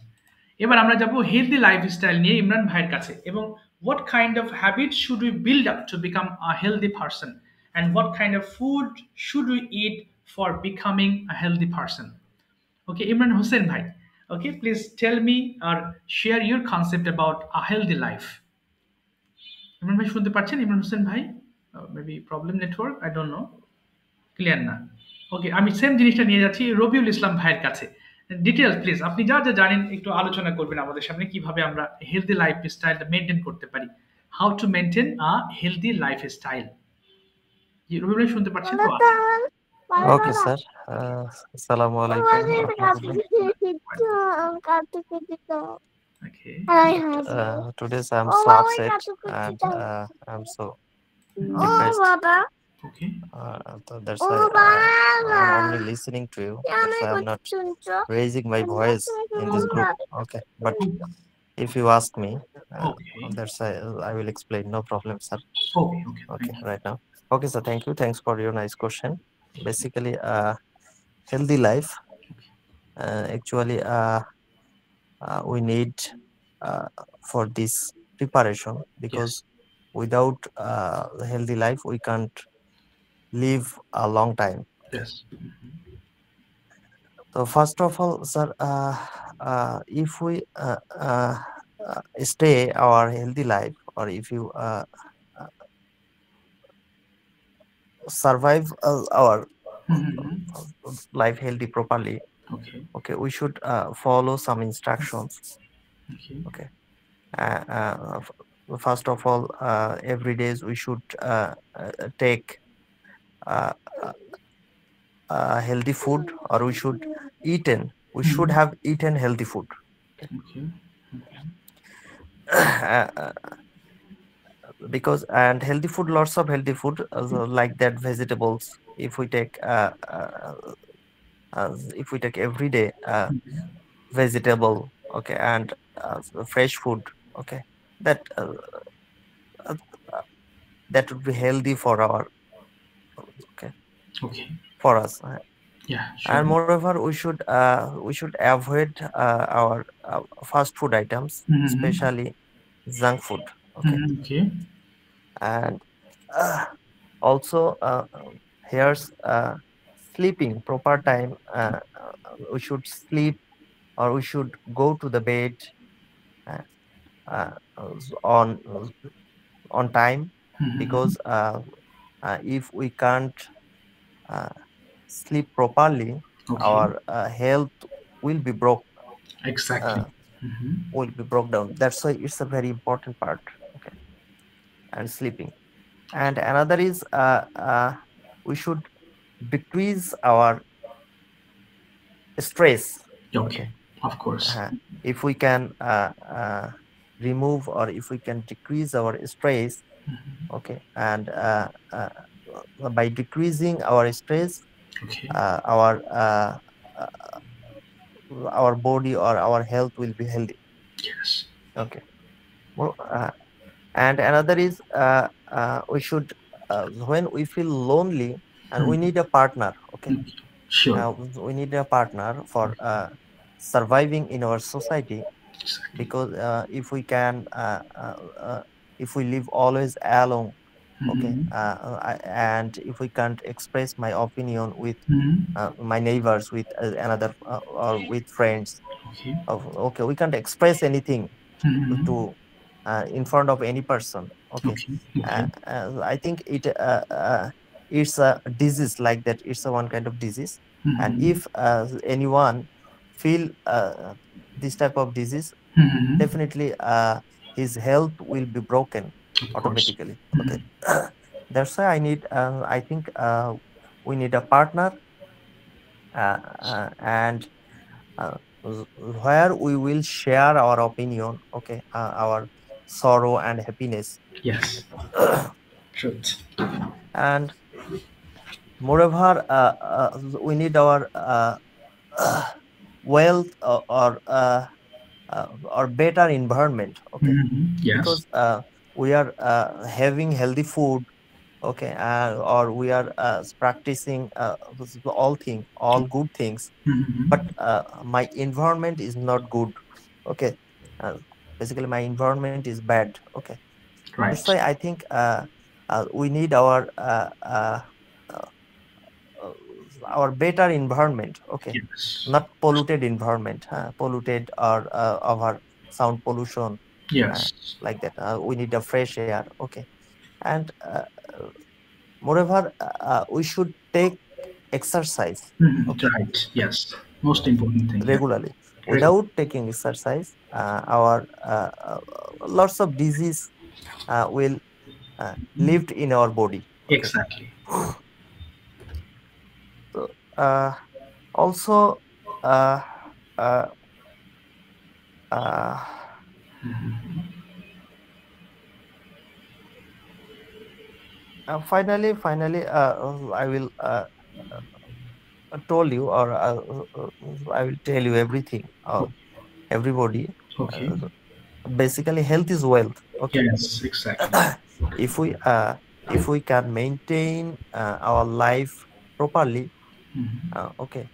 এবার আমরা যাব হেলদি লাইফস্টাইল নিয়ে ইমরান ভাইয়ের কাছে, এবং what kind of habits should we build up to become a healthy person and what kind of food should we eat for becoming a healthy person. Okay, Imran Hussain bhai, okay, please tell me or share your concept about a healthy life. Imran bhai শুনতে পাচ্ছেন? ইমরান হোসেন ভাই, maybe problem network, I don't know, clear না। ওকে, আমি same জিনিসটা নিয়ে যাচ্ছি রবিউল ইসলাম ভাইয়ের কাছে। ডিটেলস প্লিজ, আপনি যা যা জানেন একটু আলোচনা করবেন আমাদের সামনে, কিভাবে আমরা হেলদি লাইফ স্টাইলটা মেনটেন করতে পারি, how to maintain a healthy life style. Rabiul ভাই শুনতে পাচ্ছেন তো? ওকে স্যার, আসসালামু আলাইকুম। Okay. Today I'm so upset and I'm so depressed. Okay. So that's why I'm only listening to you. That's why I'm not raising my voice in this group. Okay, but if you ask me, Okay. that's why I will explain. No problem, sir. Okay. Okay, Thank you. right now. Okay, sir. Thank you. Thanks for your nice question. Basically, healthy life. Actually, we need for this preparation, because without healthy life we can't live a long time. Yes. So first of all, sir, if we stay our healthy life, or if you survive our life healthy properly, okay, we should follow some instructions. Okay. First of all, every day we should take healthy food, or we should should have eaten healthy food. Okay. Because and healthy food, lots of healthy food, like that vegetables. If we take every day vegetable, okay, and fresh food, okay, that that would be healthy for our for us. Yeah, sure. And moreover, we should avoid our fast food items, especially junk food. Okay. Okay. And also here's sleeping proper time. We should sleep, or we should go to the bed on time, because if we can't sleep properly, our health will be broke. Exactly. Will be broke down. That's why it's a very important part. Okay. And sleeping. And another is we should decrease our stress. Okay. Of course. If we can remove, or if we can decrease our stress, okay, and by decreasing our stress, our body or our health will be healthy. Yes. Okay. Well, and another is we should when we feel lonely and we need a partner. Okay. Sure. We need a partner for surviving in our society. Because if we can if we live always alone, Okay, and if we can't express my opinion with my neighbors, with another or with friends, Okay. Okay, we can't express anything to in front of any person. Okay, Okay. I think it's a disease like that. It's a one kind of disease, and if anyone feel this type of disease, definitely his health will be broken Of course. automatically. Okay, that's why I think we need a partner, and where we will share our opinion. Okay, our sorrow and happiness. Yes. Truth. And moreover, we need our wealth or better environment. Okay, Yes. because we are having healthy food. Okay, or we are practicing all good things, but my environment is not good. Okay, uh, basically my environment is bad. Okay, that's Right. why I think we need uh, uh, our better environment. Okay, Yes. not polluted environment, polluted or our sound pollution, uh, Yes. like that. We need a fresh air. Okay, and moreover, we should take exercise. Okay, Right. Yes. Most important thing. Yeah. regularly. Regular. Without taking exercise, our lots of disease will lived in our body. Okay, Exactly. so also uh, uh, uh, finally, I will told you, or I will tell you everything. Everybody, Okay. uh, basically, health is wealth. Okay, Yes. Exactly. if we can maintain our life properly, okay,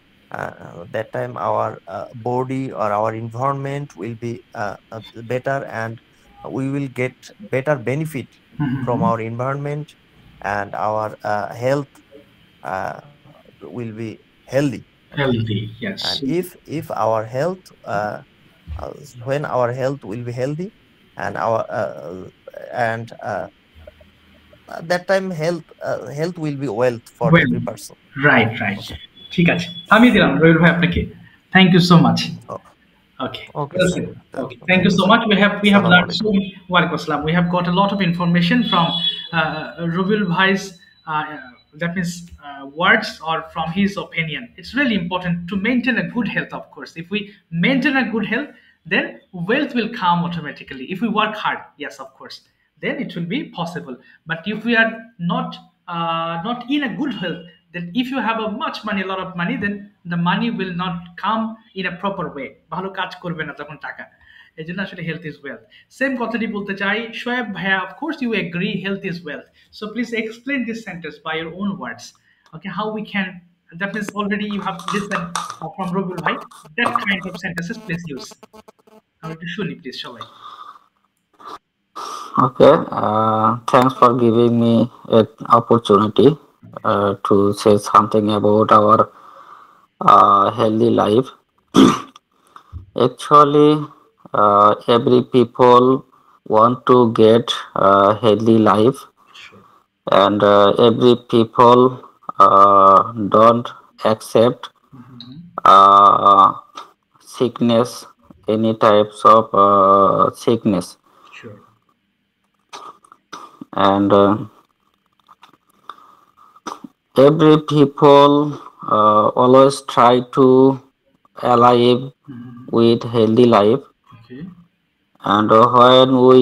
that time our body or our environment will be better, and we will get better benefit from our environment, and our health uh, will be healthy. Okay, Healthy. and Yes. if our health uh, when our health will be healthy, and our and that time health will be wealth for Well. every person. Right. Right. Okay. ঠিক আছে থামিয়ে দিলাম রবির ভাই আপনাকে thank you so much Oh, Okay. okay, Well sir. said. Okay. Thank Thank you you, so sir. much. We have Assalamu learned so alaikum. Walaikum assalam. We have got a lot of information from Rubil Bhai's that means words or from his opinion. It's really important to maintain a good health, of course. If we maintain a good health, then wealth will come automatically. If we work hard, yes, of course, then it will be possible. But if we are not in a good health, then if you have a much money, a lot of money, then the money will not come in a proper way. ভালো কাজ করবে না তখন টাকা। এই জন্য আসলে health is wealth. Same কথাটি বলতে চাই শোয়েব ভাইয়া, of course you agree health is wealth. So please explain this sentence by your own words. Okay, how we can, that means already you have listened from Rubul bhai, that kind of sentences please use. আমি একটু শুনি please সবাই। Okay, thanks for giving me an opportunity to say something about our healthy life. Actually, every people want to get healthy life, Sure. and every people don't accept uh, sickness, any types of sickness, Sure. and every people always try to alive with healthy life, Okay. and when we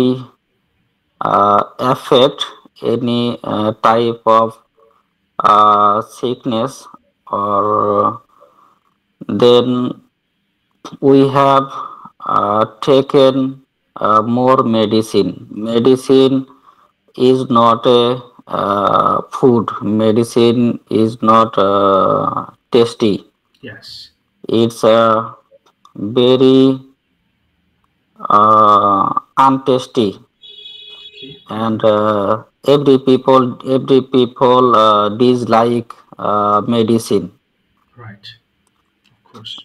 affect any type of sickness, or then we have taken more medicine. Medicine is not a food. Medicine is not tasty. Yes. It's a very untasty, Okay. and every people dislike medicine, Right. Of course.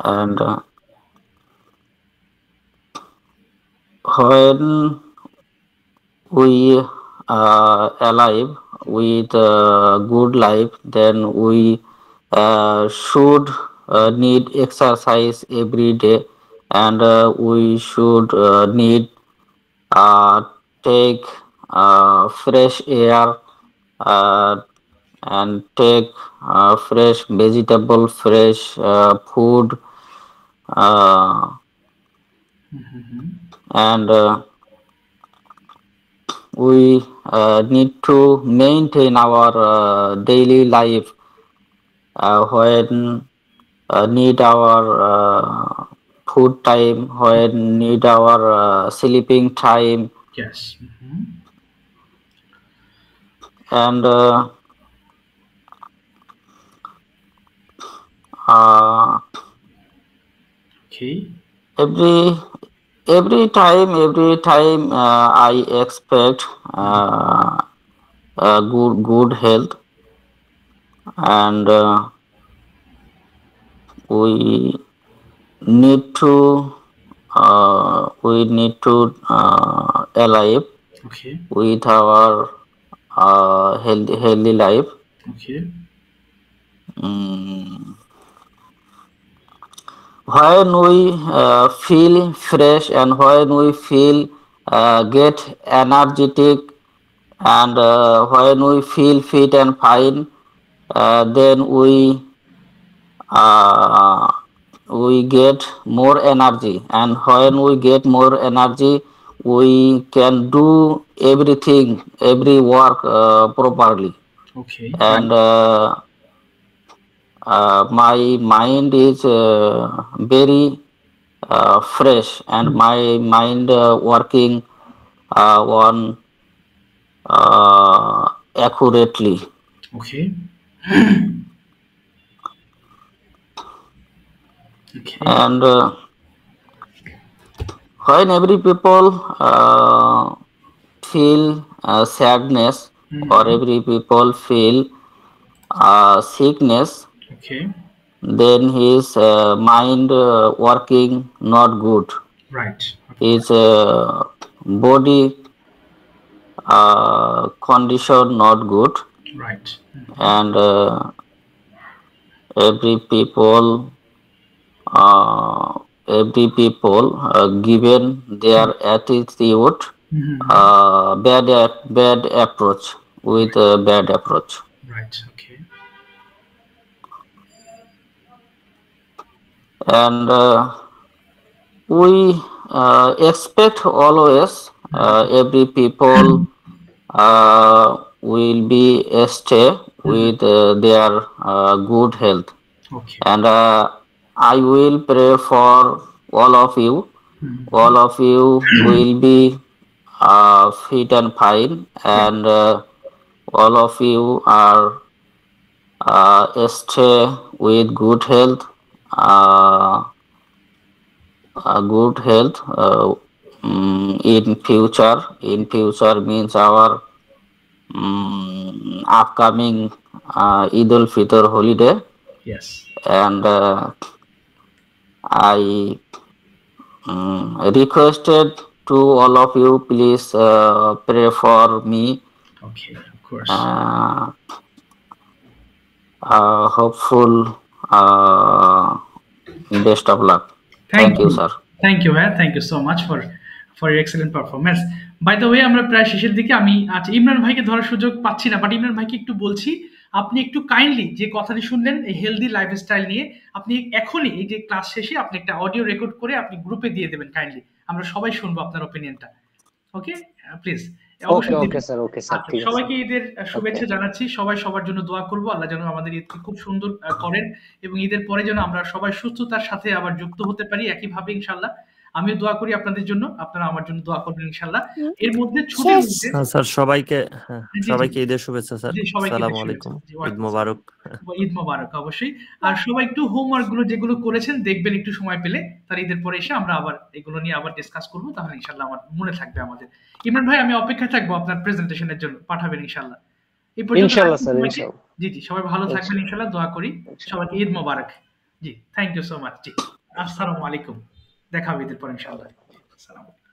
and when we alive with good life, then we should need exercise every day, and we should need uh, take fresh air, uh, and take fresh vegetable, fresh food, uh, and we need to maintain our daily life when need our food time, when need our sleeping time, Yes. and uh, Okay. every time I expect good health, and we need to alive Okay. with our healthy life. Okay. Mm. When we feel fresh, and when we feel get energetic, and when we feel fit and fine, then uh, we get more energy, and when we get more energy, we can do every work properly, Okay. and my mind is very fresh, and my mind working on accurately. Okay. Okay. And when every people feel sadness, or every people feel sickness, Okay. then his mind working not good, Right. his body condition not good, Right. and every people given their attitude bad approach, with a bad approach. Right. Okay. And we expect always every people will be stay with their good health, Okay. and I will pray for all of you. All of you will be fit and fine, Yeah. and all of you are stay with good health. Uh, Good health in future. In future means our upcoming Eid ul Fitr holiday, Yes. and I requested to all of you, please pray for me. Okay. Of course. Hopeful. Best of luck. Thank Thank you, you. sir. Thank you, ভাইয়া, thank you so much for your excellent performance. By the way, আমরা প্রায় শেষের দিকে। আমি আচ্ছা, ইমরান ভাইকে ধরার সুযোগ পাচ্ছি না, বাট ইমরান ভাইকে একটু বলছি, আপনি একটু কাইন্ডলি যে কথাটি শুনলেন এই হেলদি লাইফস্টাইল নিয়ে, আপনি এখনই এই যে ক্লাস শেষে আপনি একটা অডিও রেকর্ড করে আপনি গ্রুপে দিয়ে দেবেন কাইন্ডলি, আমরা সবাই শুনবো আপনার ওপিনিয়নটা। ওকে, প্লিজ ওকে অবশ্যই ওকে দিবেন। স্যার, ওকে স্যার, আচ্ছা, ঠিক আছে। সবাইকে ঈদের শুভেচ্ছা জানাচ্ছি। সবাই সবার জন্য দোয়া করবো, আল্লাহ যেন আমাদের ঈদকে খুব সুন্দর করেন, এবং ঈদের পরে যেন আমরা সবাই সুস্থতার সাথে আবার যুক্ত হতে পারি একইভাবে ইনশাল্লাহ। আমিও দোয়া করি আপনাদের জন্য, আপনারা আমার জন্য দোয়া করবেন ইনশাআল্লাহ। এর মধ্যে ছুটির মধ্যে স্যার সবাইকে জি, জি, সবাইকে ঈদের শুভেচ্ছা স্যার। জি, সবাইকে ঈদের আসসালামু শুভেচ্ছা। আলাইকুম। জি, ঈদ ওয়ালাইকুম মোবারক। আসসালাম। ঈদ মোবারক অবশ্যই। আর সবাই একটু হোমওয়ার্ক গুলো যেগুলো করেছেন দেখবেন একটু সময় পেলে, তার ঈদের পরে এসে আমরা আবার এগুলো নিয়ে আবার ডিসকাস করবো, তাহলে ইনশাআল্লাহ আমার মনে থাকবে আমাদের। ইমরান ভাই আমি অপেক্ষায় থাকবো আপনার প্রেজেন্টেশনের জন্য, পাঠাবেন ইনশাআল্লাহ। এই পর্যন্ত ইনশাআল্লাহ থাকবেন স্যার, সবাইকে। ইনশাআল্লাহ। জি জি, সবাই ভালো থাকবেন ইনশাআল্লাহ। ইনশাআল্লাহ, দোয়া করি। সবাইকে ঈদ মোবারক। জি, থ্যাংক ইউ সো মাচ। জি, আসসালামু আলাইকুম। দেখা হবে ঈদের পর ইনশাআল্লাহ। আসসালামু আলাইকুম।